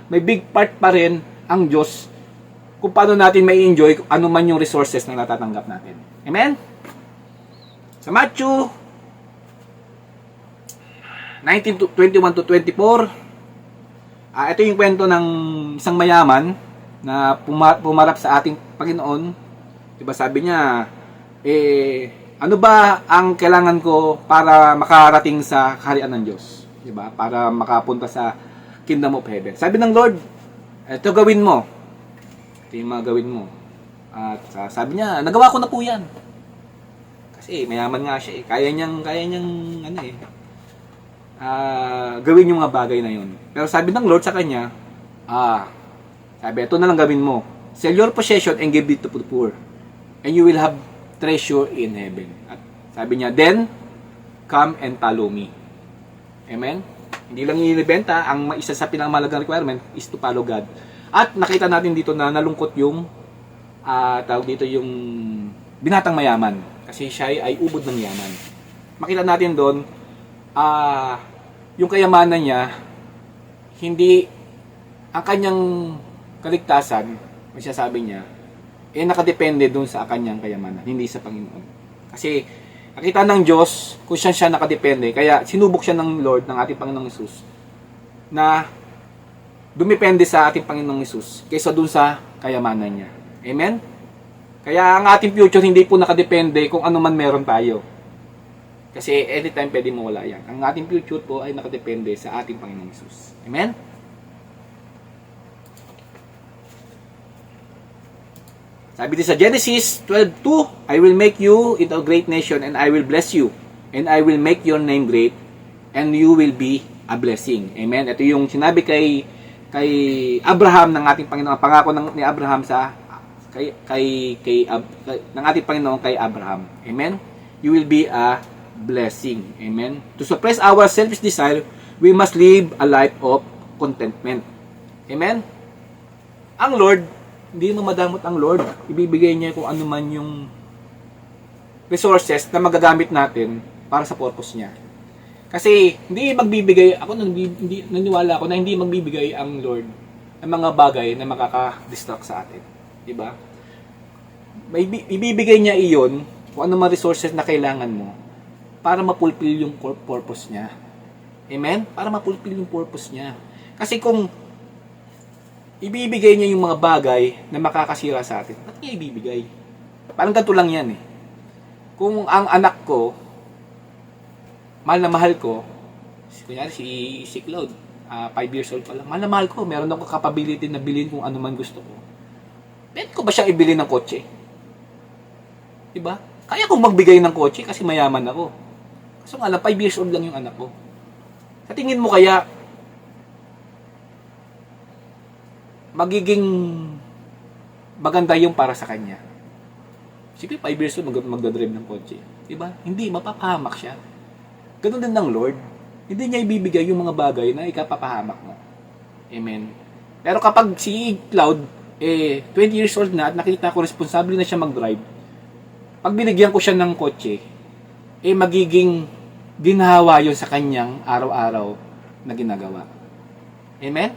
A: may big part pa rin ang Diyos kung paano natin may enjoy ano man yung resources na natatanggap natin. Amen? Sa Matthew 19:21 to 24, ito yung kwento ng isang mayaman na pumarap sa ating Panginoon. Diba sabi niya, ano ba ang kailangan ko para makarating sa kaharian ng Diyos? Diba? Para makapunta sa Kingdom of Heaven. Sabi ng Lord, ito gawin mo. Ito yung mga gawin mo. At sabi niya, nagawa ko na po yan. Kasi mayaman nga siya eh. Kaya niyang gawin yung mga bagay na yun. Pero sabi ng Lord sa kanya, sabi, ito na lang gawin mo. Sell your possession and give it to the poor. And you will have treasure in heaven. At sabi niya, then, come and follow me. Amen? Hindi lang inibenta, ang isa sa pinamalagang requirement is to follow God. At nakita natin dito na nalungkot yung tawag dito yung binatang mayaman. Kasi siya ay ubod ng yaman. Makita natin doon, yung kayamanan niya, hindi, ang kanyang kaligtasan, masasabi niya, nakadepende doon sa kanyang kayamanan, hindi sa Panginoon. Kasi, nakita ng Diyos kung siya nakadepende, kaya sinubok siya ng Lord, ng ating Panginoong Hesus, na dumepende sa ating Panginoong Hesus, kaysa doon sa kayamanan niya. Amen? Kaya ang ating future hindi po nakadepende kung ano man meron tayo. Kasi anytime pwede mawala yan. Ang ating future po ay nakadepende sa ating Panginoong Hesus. Amen? Sabi din sa Genesis 12:2, I will make you into a great nation and I will bless you. And I will make your name great and you will be a blessing. Amen? Ito yung sinabi kay Abraham ng ating Panginoon. Pangako ni Abraham sa ng ating Panginoon kay Abraham. Amen? You will be a blessing. Amen? To suppress our selfish desire, we must live a life of contentment. Amen? Ang Lord, hindi mo madamot ang Lord. Ibibigay niya kung ano man yung resources na magagamit natin para sa purpose niya. Kasi hindi magbibigay, naniwala ako na hindi magbibigay ang Lord ng mga bagay na makaka-distract sa atin. Diba? Ibibigay niya iyon kung ano man resources na kailangan mo para ma-fulfill yung purpose niya. Amen? Para ma-fulfill yung purpose niya. Kasi kung ibibigay niya yung mga bagay na makakasira sa atin, ba't niya ibibigay? Parang ganito lang yan eh. Kung ang anak ko, mahal na mahal ko, kunyari si Cloud, 5 years old pa lang, mahal na mahal ko, meron akong capability na bilhin kung ano man gusto ko. Pwede ko ba siyang ibili ng kotse? Diba? Kaya kong magbigay ng kotse kasi mayaman ako. Kasi nga lang, 5 years old lang yung anak ko. Sa tingin mo kaya, magiging maganda yung para sa kanya? Sige, 5 years old, magdadrive ng kotse. Diba? Hindi, mapapahamak siya. Ganun din ng Lord. Hindi niya ibibigay yung mga bagay na ikapapahamak mo. Amen. Pero kapag si Cloud, 20 years old na at nakita ko responsable na siya mag-drive, pag binigyan ko siya ng kotse, magiging ginhawa yun sa kanyang araw-araw na ginagawa. Amen?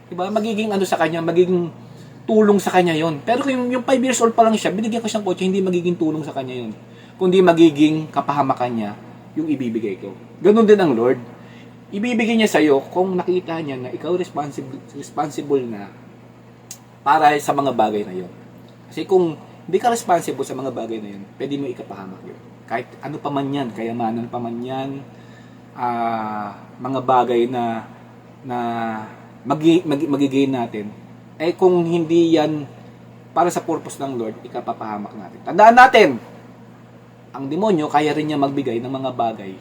A: Diba? Magiging sa kanya, magiging tulong sa kanya yon. Pero kung yung 5 years old pa lang siya, binigyan ko siyang kotse, hindi magiging tulong sa kanya yon. Kundi magiging kapahamakan niya yung ibibigay ko. Ganun din ang Lord. Ibibigay niya sa'yo kung nakita niya na ikaw responsible na para sa mga bagay na yon. Kasi kung hindi ka responsible sa mga bagay na yun, pwede mo ikapahamak yun. Kahit ano pa man yan, kayamanan pa man yan, mga bagay na magigain natin, kung hindi yan para sa purpose ng Lord, ikapapahamak natin. Tandaan natin, ang demonyo, kaya rin niya magbigay ng mga bagay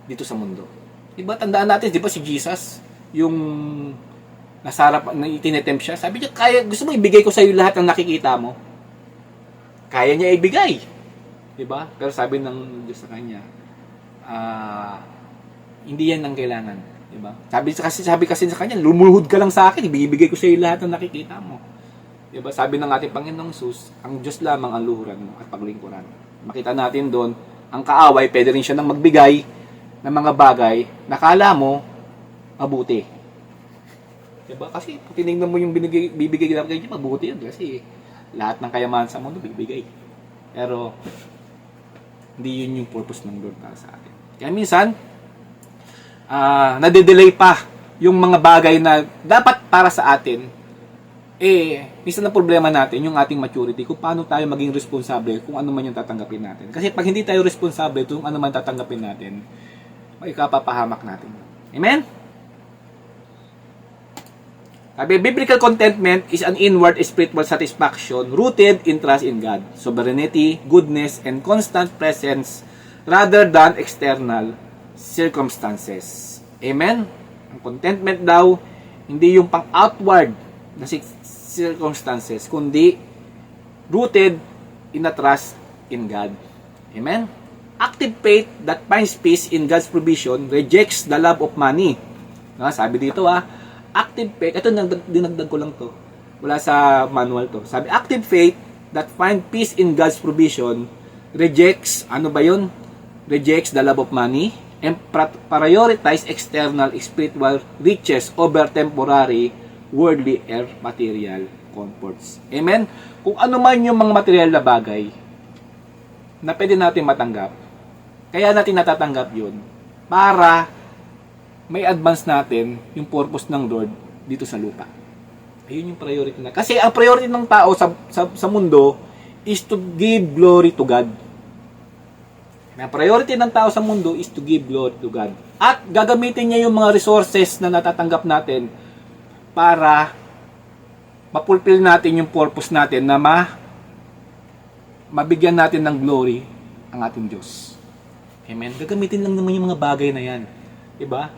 A: dito sa mundo. Diba, tandaan natin, di ba si Jesus, yung nasarap, na itinetempt siya, sabi niya, gusto mo ibigay ko sa iyo lahat ng nakikita mo? Kaya niya ibigay. Diba? Pero sabi ng Diyos sa kanya, hindi yan ang kailangan. Diba? Sabi kasi sa kanya, lumuhod ka lang sa akin, ibibigay ko sa iyo lahat ng nakikita mo. Diba? Sabi ng ating Panginoong Hesus, ang Diyos lamang ang luhuran mo at paglingkuran. Makita natin doon, ang kaaway, pwede rin siya nang magbigay ng mga bagay na kala mo mabuti. Diba? Kasi pag tinignan mo yung bibigay lang kayo, mabuti yun. Kasi lahat ng kayamanan sa mundo bibigay. Pero hindi yun yung purpose ng Lord para sa atin. Kaya minsan, nade-delay pa yung mga bagay na dapat para sa atin. Minsan ang problema natin, yung ating maturity, kung paano tayo maging responsable kung ano man yung tatanggapin natin. Kasi pag hindi tayo responsable kung ano man tatanggapin natin, may kapapahamak natin. Amen? Sabi, biblical contentment is an inward spiritual satisfaction rooted in trust in God, sovereignty, goodness, and constant presence rather than external circumstances. Amen? Ang contentment daw, hindi yung pang-outward na circumstances, kundi rooted in a trust in God. Amen? Active faith that finds peace in God's provision rejects the love of money. Sabi dito active faith, ito dinagdag ko lang to, wala sa manual to. Sabi, active faith that find peace in God's provision rejects, ano ba yun? Rejects the love of money and prioritize external spiritual riches over temporary worldly or material comforts. Amen? Kung ano man yung mga material na bagay na pwede natin matanggap, kaya natin natatanggap yun para may advance natin yung purpose ng Lord dito sa lupa. Ayun yung priority na. Kasi ang priority ng tao sa mundo is to give glory to God. Ang priority ng tao sa mundo is to give glory to God. At gagamitin niya yung mga resources na natatanggap natin para mapulfill natin yung purpose natin na mabigyan natin ng glory ang ating Diyos. Amen? Gagamitin lang naman yung mga bagay na yan. Diba?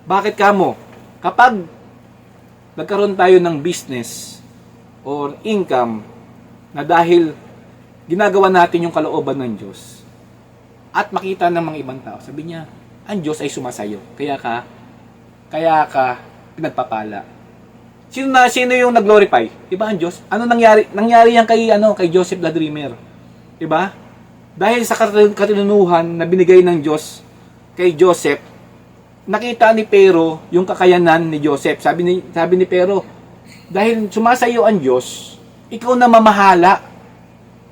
A: Bakit kamo? Kapag nagkaroon tayo ng business or income na dahil ginagawa natin yung kalooban ng Diyos at makita ng mga ibang tao, sabi niya, ang Diyos ay sumasayo. Kaya ka pinagpapala. Sino yung nag-glorify? Diba ang Diyos? Ano nangyari? Nangyari yan kay Joseph the Dreamer. Diba? Dahil sa katinunuhan na binigay ng Diyos kay Joseph, nakita ni Pero yung kakayanan ni Joseph. Sabi ni Pero, dahil sumasayo ang Diyos, ikaw na mamahala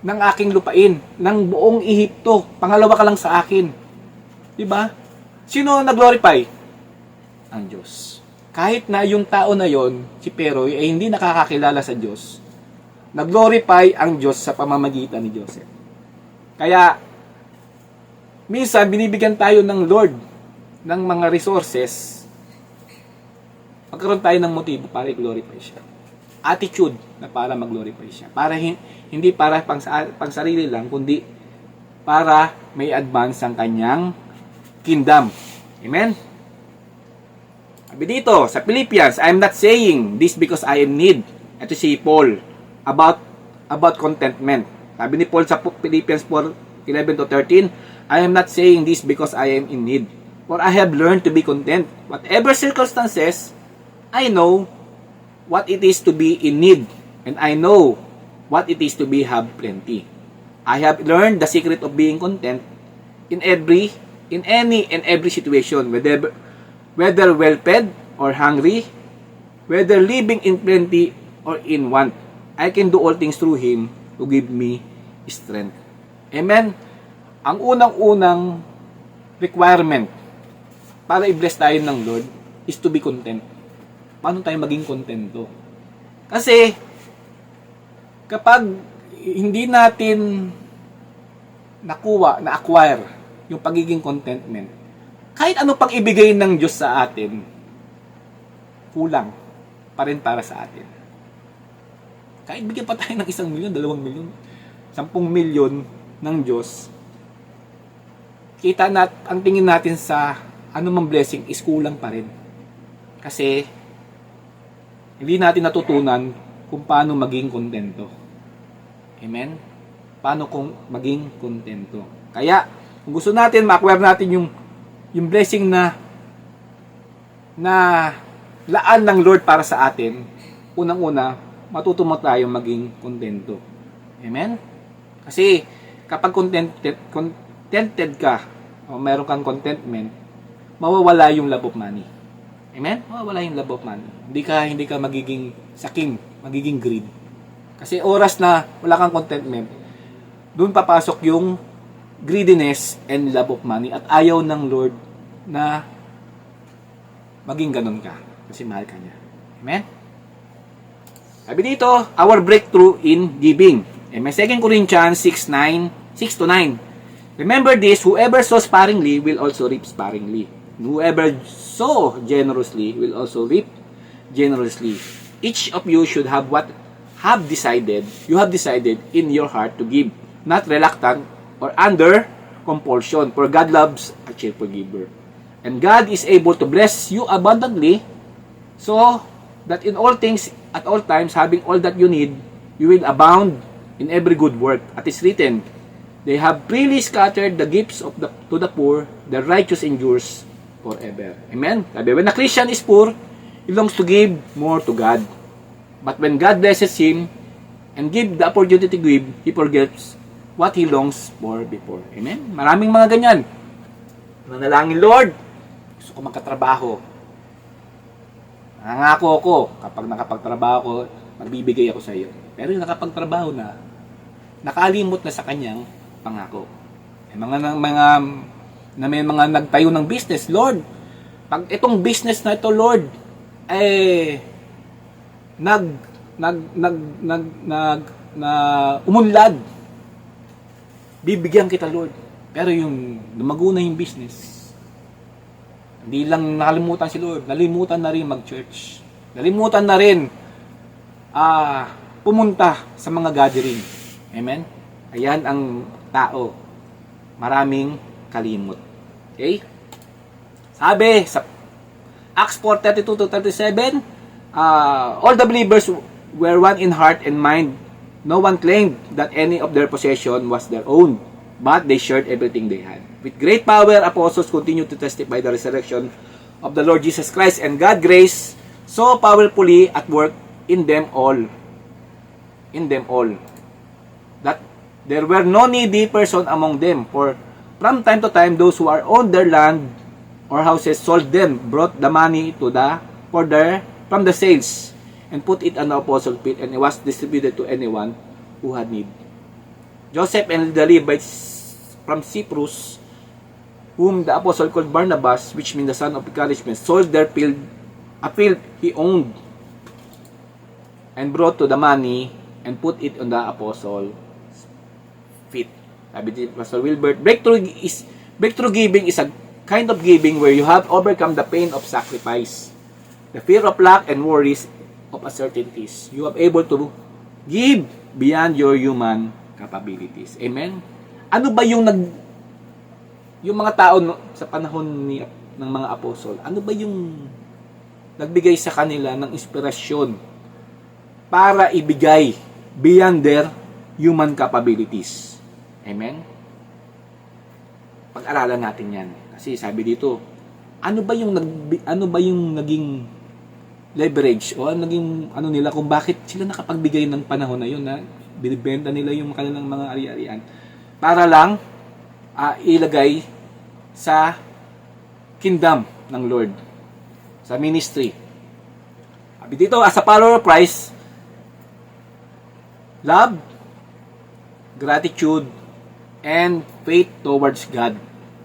A: ng aking lupain, ng buong Ehipto. Pangalawa ka lang sa akin. Diba? Sino nag-glorify? Ang Diyos. Kahit na yung tao na yon, si Pero, ay hindi nakakakilala sa Diyos, nag-glorify ang Diyos sa pamamagitan ni Joseph. Kaya, minsan, binibigyan tayo ng Lord ng mga resources, magkaroon tayo ng motibo para i-glorify siya. Attitude na para mag-glorify siya. Para hindi para pang sarili lang, kundi para may advance ang kanyang kingdom. Amen? Sabi dito, sa Philippians, I am not saying this because I am need. Ito si Paul, about contentment. Sabi ni Paul sa Philippians 4:11-13, I am not saying this because I am in need. For I have learned to be content. Whatever circumstances, I know what it is to be in need. And I know what it is to be have plenty. I have learned the secret of being content in any and every situation, whether well-fed or hungry, whether living in plenty or in want. I can do all things through Him who give me strength. Amen? Ang unang-unang requirement para i-bless tayo ng Lord is to be content. Paano tayo maging kontento? Kasi, kapag hindi natin na-acquire yung pagiging contentment, kahit ano pang ibigay ng Diyos sa atin, kulang pa rin para sa atin. Kahit bigyan pa tayo ng 1 milyon, 2 milyon, 10 milyon ng Diyos, ang tingin natin sa anumang blessing is kulang pa rin. Kasi, hindi natin natutunan kung paano maging kontento. Amen? Paano kung maging kontento. Kaya, kung gusto natin, ma-acquire natin yung blessing na laan ng Lord para sa atin, unang-una, matututo tayong maging kontento. Amen? Kasi, kapag contented ka, o meron kang contentment, mawawala yung love of money. Amen? Wala yung love of money. Hindi ka magiging sakim, magiging greed. Kasi oras na wala kang contentment, doon papasok yung greediness and love of money at ayaw ng Lord na maging ganun ka kasi mahal ka niya. Amen? Sabi dito, our breakthrough in giving. Amen. 2 Corinthians 6:9. Remember this, whoever sows sparingly will also reap sparingly. Whoever sow generously will also reap generously. Each of you should have you have decided in your heart to give, not reluctant or under compulsion, for God loves a cheerful giver. And God is able to bless you abundantly, so that in all things, at all times, having all that you need, you will abound in every good work. At is written, they have freely scattered the gifts to the poor, the righteous endures forever. Amen? Sabi, when a Christian is poor, he longs to give more to God. But when God blesses him and give the opportunity to give, he forgets what he longs for before. Amen? Maraming mga ganyan. Nanalangin, Lord, gusto ko magkatrabaho. Nangako ako, kapag nakapagtrabaho ko, magbibigay ako sa iyo. Pero yung nakapagtrabaho na, nakalimot na sa kanyang pangako. May mga nagtayo ng business, Lord, pag itong business na ito, Lord, umunlad, bibigyan kita, Lord. Pero yung lumago na yung business, hindi lang nakalimutan si Lord, nalimutan na rin mag-church. Nalimutan na rin pumunta sa mga gathering. Amen? Ayan ang tao. Maraming kalimot. Okay? Sabi sa Acts 4:32-37, all the believers were one in heart and mind. No one claimed that any of their possession was their own, but they shared everything they had. With great power, apostles continued to testify the resurrection of the Lord Jesus Christ, and God's grace so powerfully at work in them all, that there were no needy person among them. For from time to time, those who are owned their land or houses sold them, brought the money from the sales, and put it on the apostles' feet, and it was distributed to anyone who had need. Joseph and the Levites from Cyprus, whom the apostle called Barnabas, which means the son of encouragement, sold a field he owned, and brought to the money, and put it on the apostles' feet. Sabi ni Pastor Wilbert, breakthrough giving is a kind of giving where you have overcome the pain of sacrifice, the fear of lack and worries of uncertainties. You are able to give beyond your human capabilities. Amen? Ano ba yung mga tao sa panahon ng mga apostol, ano ba yung nagbigay sa kanila ng inspirasyon para ibigay beyond their human capabilities? Amen? Pag-aralan natin yan. Kasi sabi dito, ano ba yung naging leverage o naging nila kung bakit sila nakapagbigay ng panahon na yun na binibenta nila yung kanilang mga ari-arian para lang ilagay sa kingdom ng Lord, sa ministry. Sabi dito, as a follower of Christ, love, gratitude, and faith towards God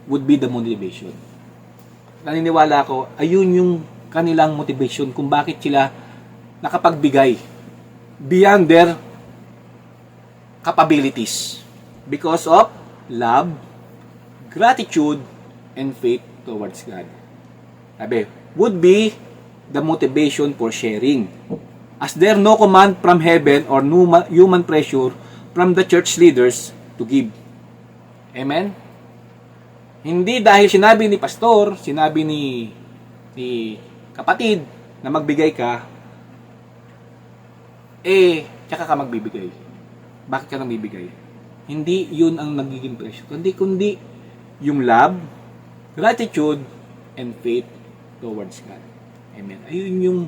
A: would be the motivation. Naniniwala ko, ayun yung kanilang motivation kung bakit sila nakapagbigay beyond their capabilities. Because of love, gratitude, and faith towards God. Sabi, would be the motivation for sharing. As there no command from heaven or no human pressure from the church leaders to give. Amen? Hindi dahil sinabi ni pastor, sinabi ni kapatid na magbigay ka, tsaka ka magbibigay. Bakit ka nang bibigay? Hindi yun ang nagiging presyo. Kundi yung love, gratitude, and faith towards God. Amen. Ayun yung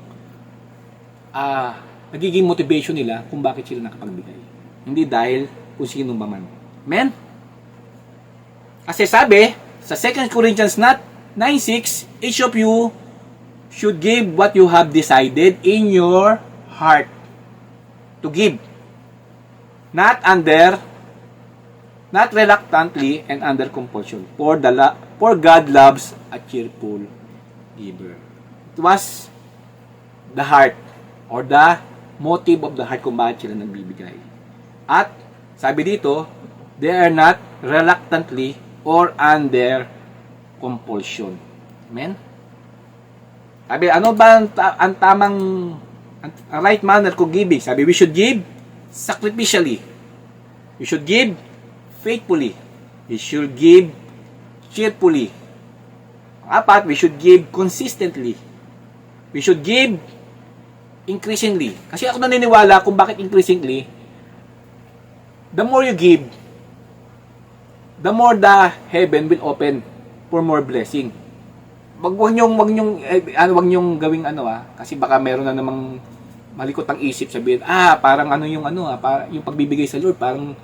A: nagiging motivation nila kung bakit sila nakapagbigay. Hindi dahil kung sino ba man. Amen? Kasi sabi, sa 2 Corinthians 9:6, each of you should give what you have decided in your heart to give. Not reluctantly and under compulsion. For God loves a cheerful giver. It was the heart or the motive of the heart kung bakit sila nagbibigay. At sabi dito, they are not reluctantly or under compulsion. Amen? Sabi, ano ba ang tamang ang right manner kung giving? Sabi, we should give sacrificially. We should give faithfully. We should give cheerfully. Apat, we should give consistently. We should give increasingly. Kasi ako naniniwala kung bakit increasingly, the more you give, the more the heaven will open for more blessing. Wag nyong gawing kasi baka meron na namang malikot ang isip, sabihin, parang yung pagbibigay sa Lord, parang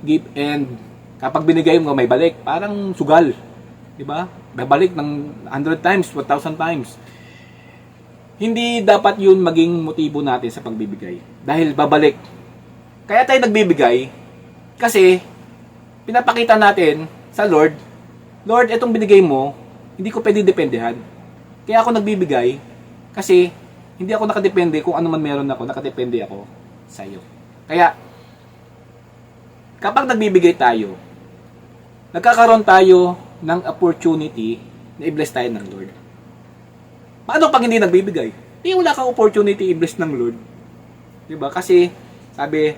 A: give and kapag binigay mo may balik, parang sugal. 'Di ba? Babalik ng 100 times, 1,000 times. Hindi dapat 'yun maging motibo natin sa pagbibigay dahil babalik. Kaya tayo nagbibigay kasi pinapakita natin sa Lord, Lord, itong binigay mo, hindi ko pwedeng dependehan. Kaya ako nagbibigay kasi hindi ako nakadepende kung ano man meron ako, nakadepende ako sa iyo. Kaya kapag nagbibigay tayo, nagkakaroon tayo ng opportunity na i-bless tayo ng Lord. Paano pag hindi nagbibigay? Wala kang opportunity i-bless ng Lord. Diba? Kasi, sabi,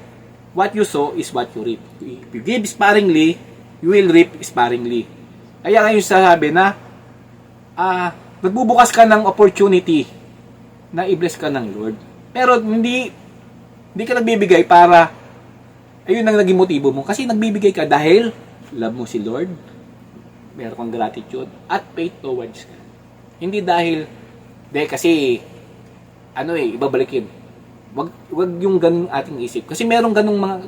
A: what you sow is what you reap. If you give sparingly, you will reap sparingly. Kaya ngayon sabi na, nagbubukas ka ng opportunity na i-bless ka ng Lord. Pero hindi ka nagbibigay para ayun ang naging motibo mo. Kasi nagbibigay ka dahil love mo si Lord, meron kang gratitude, at faith towards ka. Hindi dahil, kasi, ibabalikin. Wag yung ganung ating isip. Kasi meron ganung mga,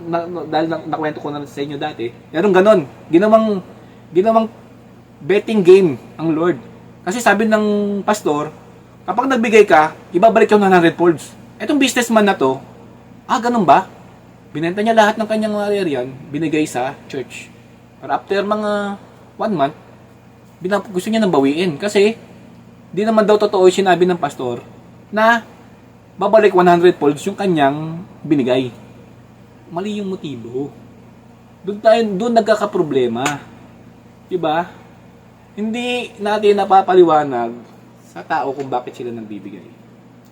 A: dahil nakwento ko na sa inyo dati, meron ganon. Ginawang betting game ang Lord. Kasi sabi ng pastor, kapag nagbigay ka, ibabalik yung 100 folds. Etong businessman na to, ganun ba? Binenta niya lahat ng kanyang ariyan, binigay sa church. Pero after mga 1 month, gusto niya nang bawiin. Kasi, di naman daw totoo yung sinabi ng pastor na babalik 100 folds yung kanyang binigay. Mali yung motibo. Doon nagkakaproblema. Diba? Hindi natin napapaliwanag sa tao kung bakit sila nagbibigay.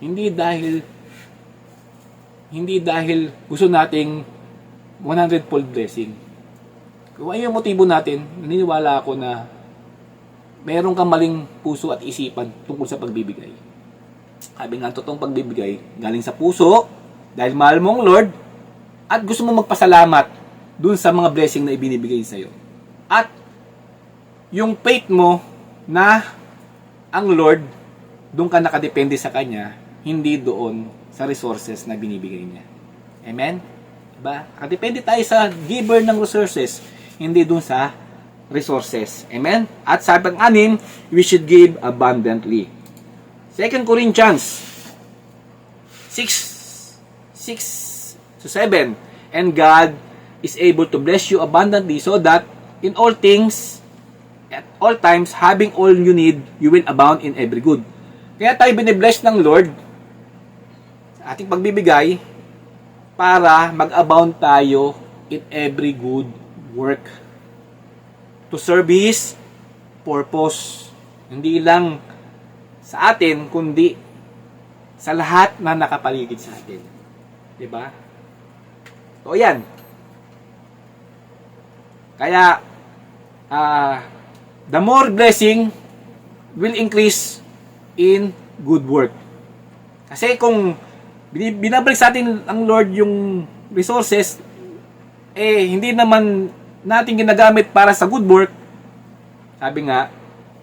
A: Hindi dahil gusto nating 100-fold blessing. Kung ano yung motibo natin, naniniwala ako na meron kang maling puso at isipan tungkol sa pagbibigay. Sabi nga, totoong pagbibigay, galing sa puso, dahil mahal mong Lord, at gusto mong magpasalamat dun sa mga blessing na ibinibigay sa'yo. At yung faith mo na ang Lord, doon ka nakadepende sa Kanya, hindi doon sa resources na binibigay niya. Amen? Diba? Nakadepende tayo sa giver ng resources, hindi doon sa resources. Amen? At sabi ng 6, we should give abundantly. 2 Corinthians 6:6-7, and God is able to bless you abundantly so that in all things, at all times, having all you need, you will abound in every good. Kaya tayo binibless ng Lord sa ating pagbibigay para mag-abound tayo in every good work to serve His purpose. Hindi lang sa atin, kundi sa lahat na nakapaligid sa atin. Diba? So, yan. Kaya, the more blessing will increase in good work. Kasi kung binabalik sa atin ang Lord yung resources, hindi naman natin ginagamit para sa good work, sabi nga,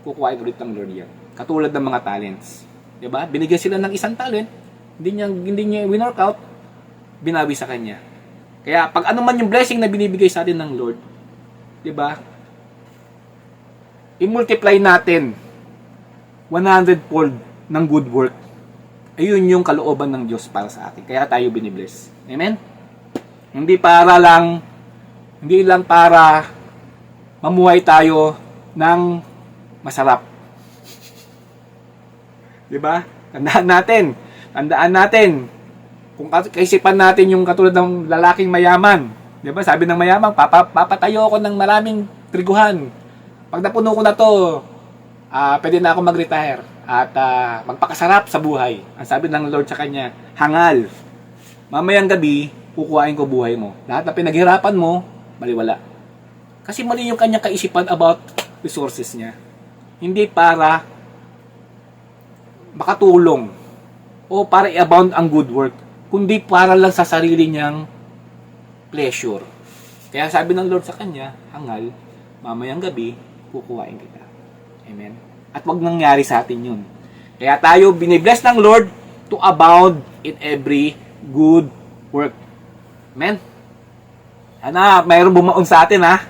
A: kukuhain ulit ng Lord yan. Katulad ng mga talents. Diba? Binigyan sila ng isang talent, hindi niya winwork out, binawi sa kanya. Kaya pag ano man yung blessing na binibigay sa atin ng Lord, diba? I-multiply natin 100-fold ng good work. Ayun yung kalooban ng Diyos para sa atin. Kaya tayo binibless. Amen? Hindi lang para mamuhay tayo ng masarap. Diba? Tandaan natin. Kung kaisipan natin yung katulad ng lalaking mayaman. Diba? Sabi ng mayaman, papatayo ako ng maraming triguhan. Pag napuno ko na to, pwede na ako mag-retire at magpakasarap sa buhay. Ang sabi ng Lord sa kanya, hangal. Mamayang gabi, kukuhain ko buhay mo. Lahat na pinaghirapan mo, baliwala. Kasi mali yung kanyang kaisipan about resources niya. Hindi para makatulong o para i-abound ang good work, kundi para lang sa sarili niyang pleasure. Kaya sabi ng Lord sa kanya, hangal, mamayang gabi, kukuhain kita. Amen? At wag nangyari sa atin yun. Kaya tayo binibless ng Lord to abound in every good work. Amen? Mayroong bumaon sa atin, ha?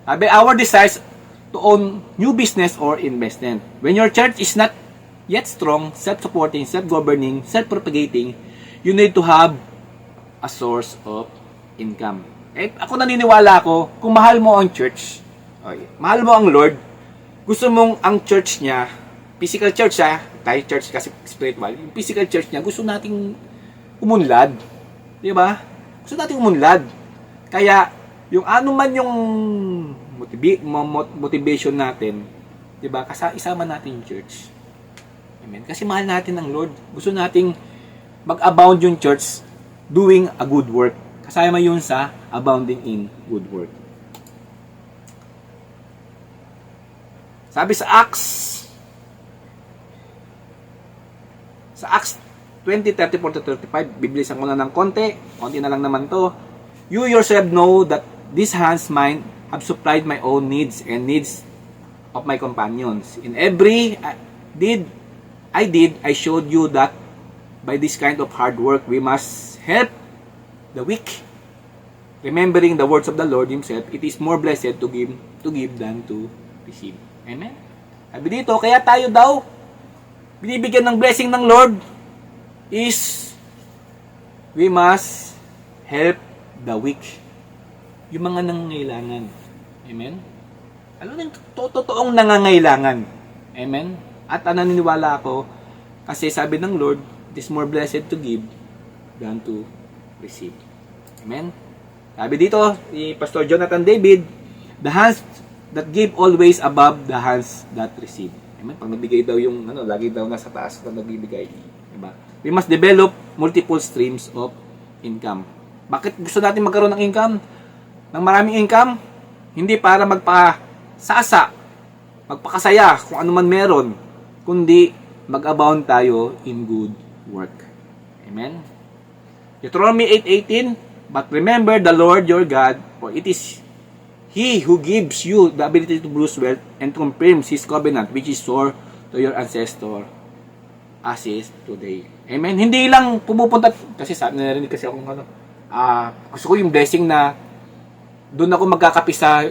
A: Sabi, our desires to own new business or investment. When your church is not yet strong, self-supporting, self-governing, self-propagating, you need to have a source of income. Ako naniniwala ako, kung mahal mo ang church, mahal mo ang Lord, gusto mong ang church niya, physical church tayo church kasi spiritual, yung physical church niya, gusto nating umunlad. Di ba? Gusto nating umunlad. Kaya, yung ano man yung motivation natin, di ba? Isama natin yung church. Amen. Kasi mahal natin ang Lord. Gusto nating mag-abound yung church doing a good work. Kasama yun sa abounding in good work. Sabi sa Acts 20:34-35, biblisan ko na ng konti na lang naman to. You yourself know that these hands mine have supplied my own needs and needs of my companions. In every I showed you that by this kind of hard work, we must help the weak. Remembering the words of the Lord Himself, it is more blessed to give than to receive. Amen? Sabi dito, kaya tayo daw, binibigyan ng blessing ng Lord, is we must help the weak. Yung mga nangangailangan. Amen? Alam mo yung totoong nangangailangan. Amen? At naniniwala ako, kasi sabi ng Lord, it is more blessed to give than to receive. Amen? Sabi dito, ni Pastor Jonathan David, the hands that give always above the hands that receive. Amen? Pag nabigay daw yung, lagi daw nasa taas pag nagbibigay. Diba? We must develop multiple streams of income. Bakit gusto natin magkaroon ng income? Ng maraming income? Hindi para magpakasaya kung ano man meron, kundi mag-abound tayo in good work. Amen? Deuteronomy 8:18, but remember the Lord your God, for it is He who gives you the ability to produce wealth and confirms His covenant, which is sure to your ancestor as is today. Amen? Hindi lang pumupunta, kasi narinig kasi akong gusto ko yung blessing na doon ako magkakapi sa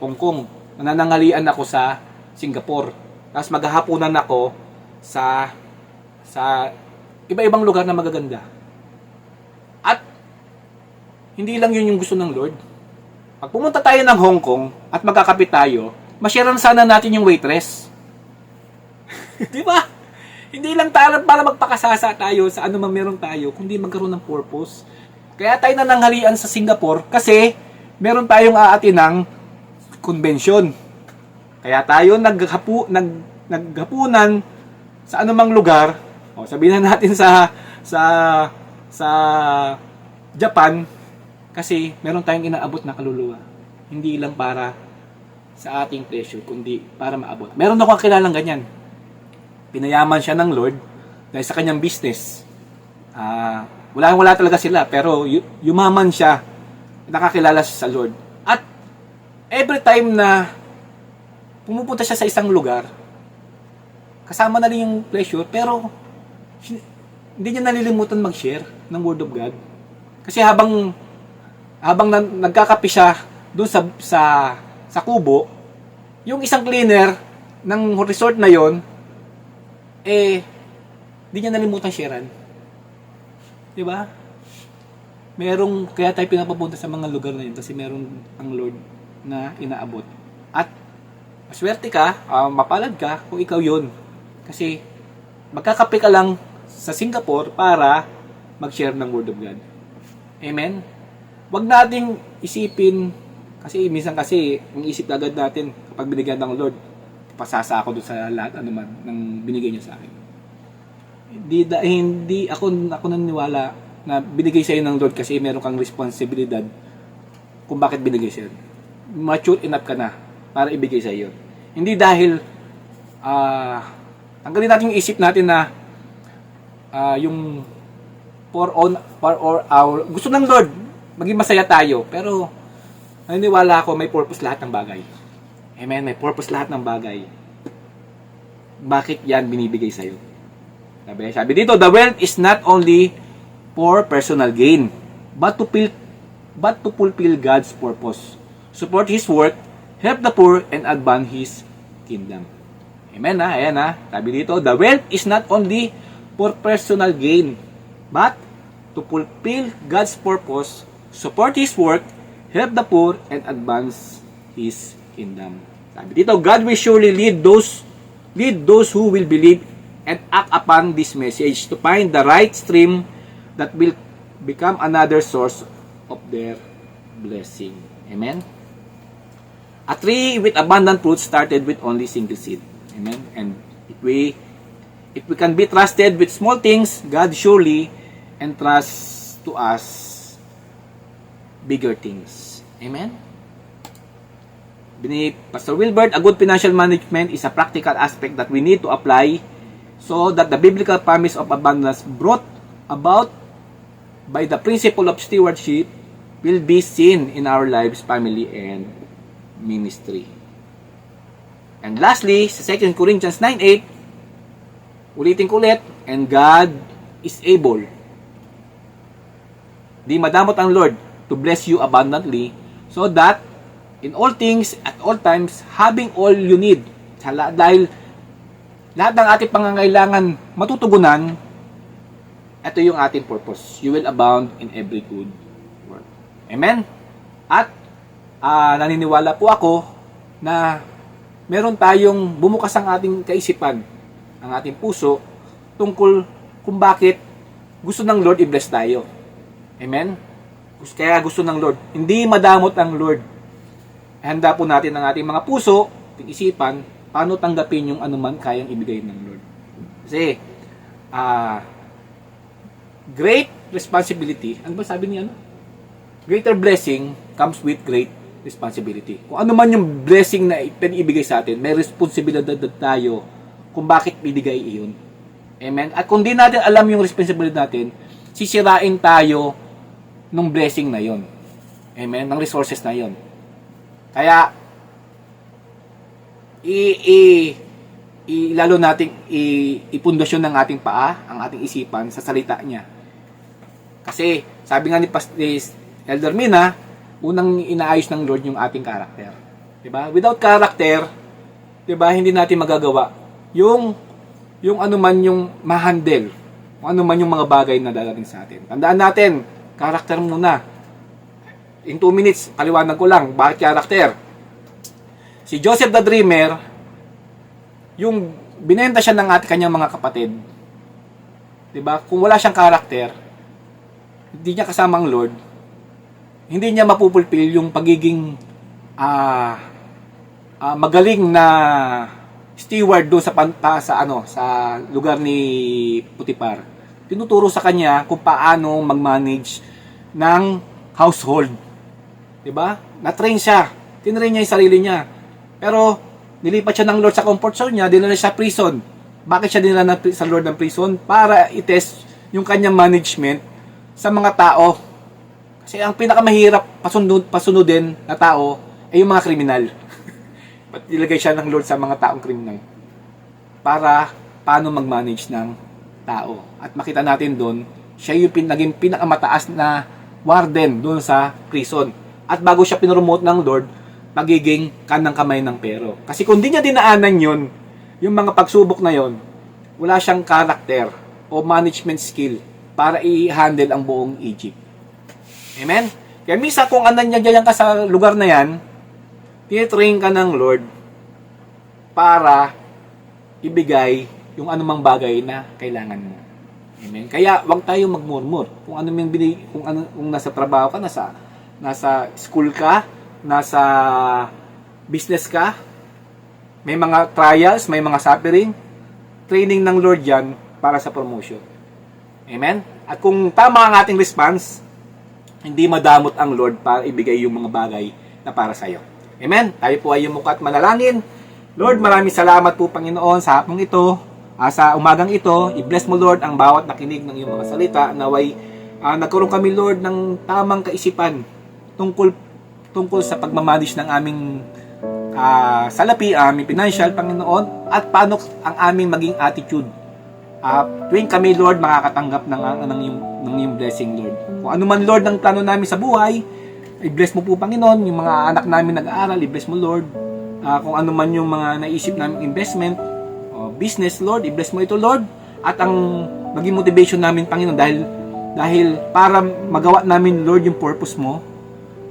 A: Hong Kong. Nananangalian ako sa Singapore. Tapos maghahapunan ako sa iba-ibang lugar na magaganda. At hindi lang yun yung gusto ng Lord. Pag pumunta tayo ng Hong Kong at magkakapit tayo, masyaran sana natin yung waitress. Di ba? Hindi lang para magpakasasa tayo sa ano man meron tayo, kundi magkaroon ng purpose. Kaya tayo nananghalian sa Singapore kasi meron tayong aatinang convention. Kaya tayo naghapunan sa anumang lugar. O sabihin na natin sa Japan kasi meron tayong inaabot na kaluluwa. Hindi lang para sa ating pleasure, kundi para maabot. Meron akong kilalang ganyan. Pinayaman siya ng Lord dahil sa kanyang business. Wala talaga sila, pero yumaman siya, nakakilala siya sa Lord. At every time na pumupunta siya sa isang lugar, kasama na rin yung pleasure, pero hindi niya nalilimutan mag-share ng Word of God. Kasi habang nagkakape siya doon sa kubo, yung isang cleaner ng resort na yon, di niya nalimutan sharean. Di ba? Kaya tayo pinapapunta sa mga lugar na yun kasi meron ang Lord na inaabot. At maswerte ka, mapalad ka kung ikaw yun. Kasi magkakape ka lang sa Singapore para mag-share ng Word of God. Amen? Huwag nating isipin, kasi minsan ang isip agad natin kapag binigyan ng Lord, pasasa ako doon sa lahat anuman ng binigay niya sa akin. Hindi ako naniniwala na binigay sa'yo ng Lord kasi meron kang responsibilidad kung bakit binigay sa'yo. Mature enough ka na para ibigay sa'yo. Hindi dahil tanggalin natin yung isip natin na yung for our gusto ng Lord maging masaya tayo, pero naniniwala ako may purpose lahat ng bagay. Amen, may purpose lahat ng bagay. Bakit yan binibigay sa'yo? Sabi dito, the wealth is not only for personal gain, but to fulfill God's purpose, support His work, help the poor, and advance His kingdom. Amen ha? Ayan ha? Sabi dito, the wealth is not only for personal gain, but to fulfill God's purpose, support His work, help the poor, and advance His kingdom. Sabi dito, God will surely lead those who will believe and act upon this message to find the right stream that will become another source of their blessing. Amen? A tree with abundant fruit started with only single seed. Amen? And if we can be trusted with small things, God surely entrusts to us bigger things. Amen? Beneath Pastor Wilbert, a good financial management is a practical aspect that we need to apply so that the biblical promise of abundance brought about by the principle of stewardship will be seen in our lives, family, and ministry. And lastly, sa 2 Corinthians 9:8, ulitin ko ulit, and God is able. Di madamot ang Lord to bless you abundantly so that in all things, at all times, having all you need. Dahil lahat ng ating pangangailangan matutugunan, ito yung ating purpose. You will abound in every good work. Amen? At naniniwala po ako na meron tayong bumukas ang ating kaisipan, ang ating puso, tungkol kung bakit gusto ng Lord i-bless tayo. Amen? Kaya gusto ng Lord. Hindi madamot ang Lord. Handa po natin ang ating mga puso, ating isipan, paano tanggapin yung anuman kayang ibigay ng Lord. Kasi, great responsibility, ano ba sabi niya? Greater blessing comes with great responsibility. Kung ano man yung blessing na ibigay sa atin, may responsibilidad tayo kung bakit binigay iyon. Amen? At kung di natin alam yung responsibility natin, sisirain tayo ng blessing na yon. Amen? Ng resources na yon. Kaya, lalo nating ipundasyon ng ating paa, ang ating isipan sa salita niya. Kasi, sabi nga ni Elder Mina, unang inaayos ng Lord yung ating karakter. Diba? Without character, diba, hindi natin magagawa yung ano man yung ma-handle, kung ano man yung mga bagay na darating sa atin. Tandaan natin, character muna. In 2 minutes, paliwanag ko lang, bakit character? Si Joseph the Dreamer, yung binenta siya ng kanyang mga kapatid, diba? Kung wala siyang character, hindi niya kasama ang Lord, hindi niya mapupulpil yung pagiging magaling na steward doon sa lugar ni Potiphar. Tinuturo sa kanya kung paano mag-manage ng household. 'Di ba? Na-train siya. Tinrain niya 'yung sarili niya. Pero nilipat siya ng Lord sa comfort zone niya, dinala siya sa prison. Bakit siya dinala sa Lord ng prison? Para i-test yung kanyang management sa mga tao. Kasi ang pinakamahirap pasunodin na tao ay yung mga kriminal. Ba't nilagay siya ng Lord sa mga taong kriminal? Para paano mag-manage ng tao. At makita natin doon, siya yung naging pinakamataas na warden doon sa prison. At bago siya pinromote ng Lord, pagiging kanang kamay ng pero. Kasi kung di niya dinaanan yun, yung mga pagsubok na yon, wala siyang character o management skill para i-handle ang buong Egypt. Amen? Kaya misa kung anan niya dyan ka sa lugar na yan, tinitrain ka ng Lord para ibigay yung anumang bagay na kailangan mo. Amen. Kaya wag tayo magmurmur. Kung ano yung kung nasa trabaho ka, nasa school ka, nasa business ka, may mga trials, may mga suffering, training ng Lord yan para sa promotion. Amen. At kung tama ang ating response, hindi madamot ang Lord para ibigay yung mga bagay na para sa iyo. Amen. Tayo po ay yumuko at manalangin. Lord, maraming salamat po Panginoon sa hapong ito, sa umagang ito. I-bless mo Lord ang bawat nakinig ng iyong mga salita. Naway nagkaroon kami Lord ng tamang kaisipan tungkol sa pagmamanage ng aming salapi, aming financial Panginoon, at paano ang aming maging attitude tuwing kami Lord makakatanggap ng iyong blessing Lord. Kung ano man Lord ang plano namin sa buhay, i-bless mo po Panginoon. Yung mga anak namin nag-aaral, i-bless mo Lord. Kung ano man yung mga naisip namin investment o business Lord, i-bless mo ito Lord. At ang maging motivation namin Panginoon dahil para magawa namin Lord yung purpose mo,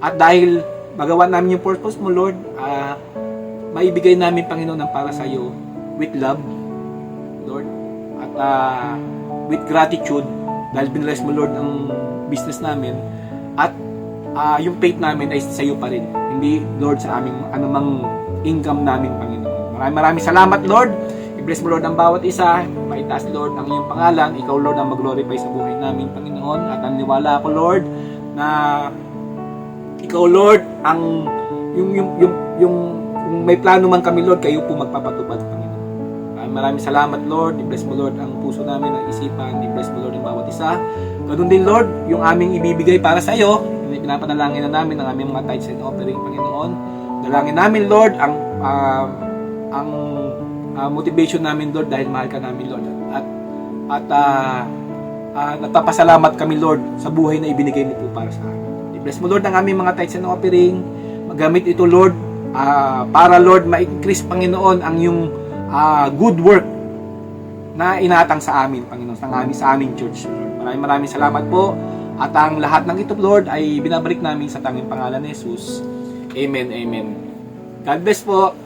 A: at dahil magawa namin yung purpose mo Lord, maibigay namin Panginoon ng para sa iyo with love Lord, at with gratitude dahil binless mo Lord ang business namin, at yung faith namin ay sa iyo pa rin, hindi Lord sa aming anumang income namin Panginoon. Maraming salamat Lord. I-bless mo Lord ang bawat isa. Maitaas Lord ang iyong pangalan. Ikaw Lord ang mag-glorify sa buhay namin Panginoon. At naniwala ako Lord na ikaw Lord ang yung may plano man kami Lord, kayo po magpapatupad Panginoon. Maraming salamat Lord. I-bless mo Lord ang puso namin, ang isipan. I-bless mo Lord ang bawat isa. Ganun din Lord, yung aming ibibigay para sa iyo, pinapanalangin na namin ang aming mga tithes and offering Panginoon. Dalangin namin Lord ang motivation namin Lord dahil mahal ka namin Lord, at nagpapasalamat kami Lord sa buhay na ibinigay mo po para sa amin. I-bless mo Lord ang aming mga tithes and offering. Magamit ito Lord para Lord ma-increase Panginoon ang yung good work na inatang sa amin Panginoon, sa aming church Lord. Maraming salamat po, at ang lahat ng ito Lord ay binabalik namin sa tanging pangalan ni Jesus. Amen, amen. God bless po.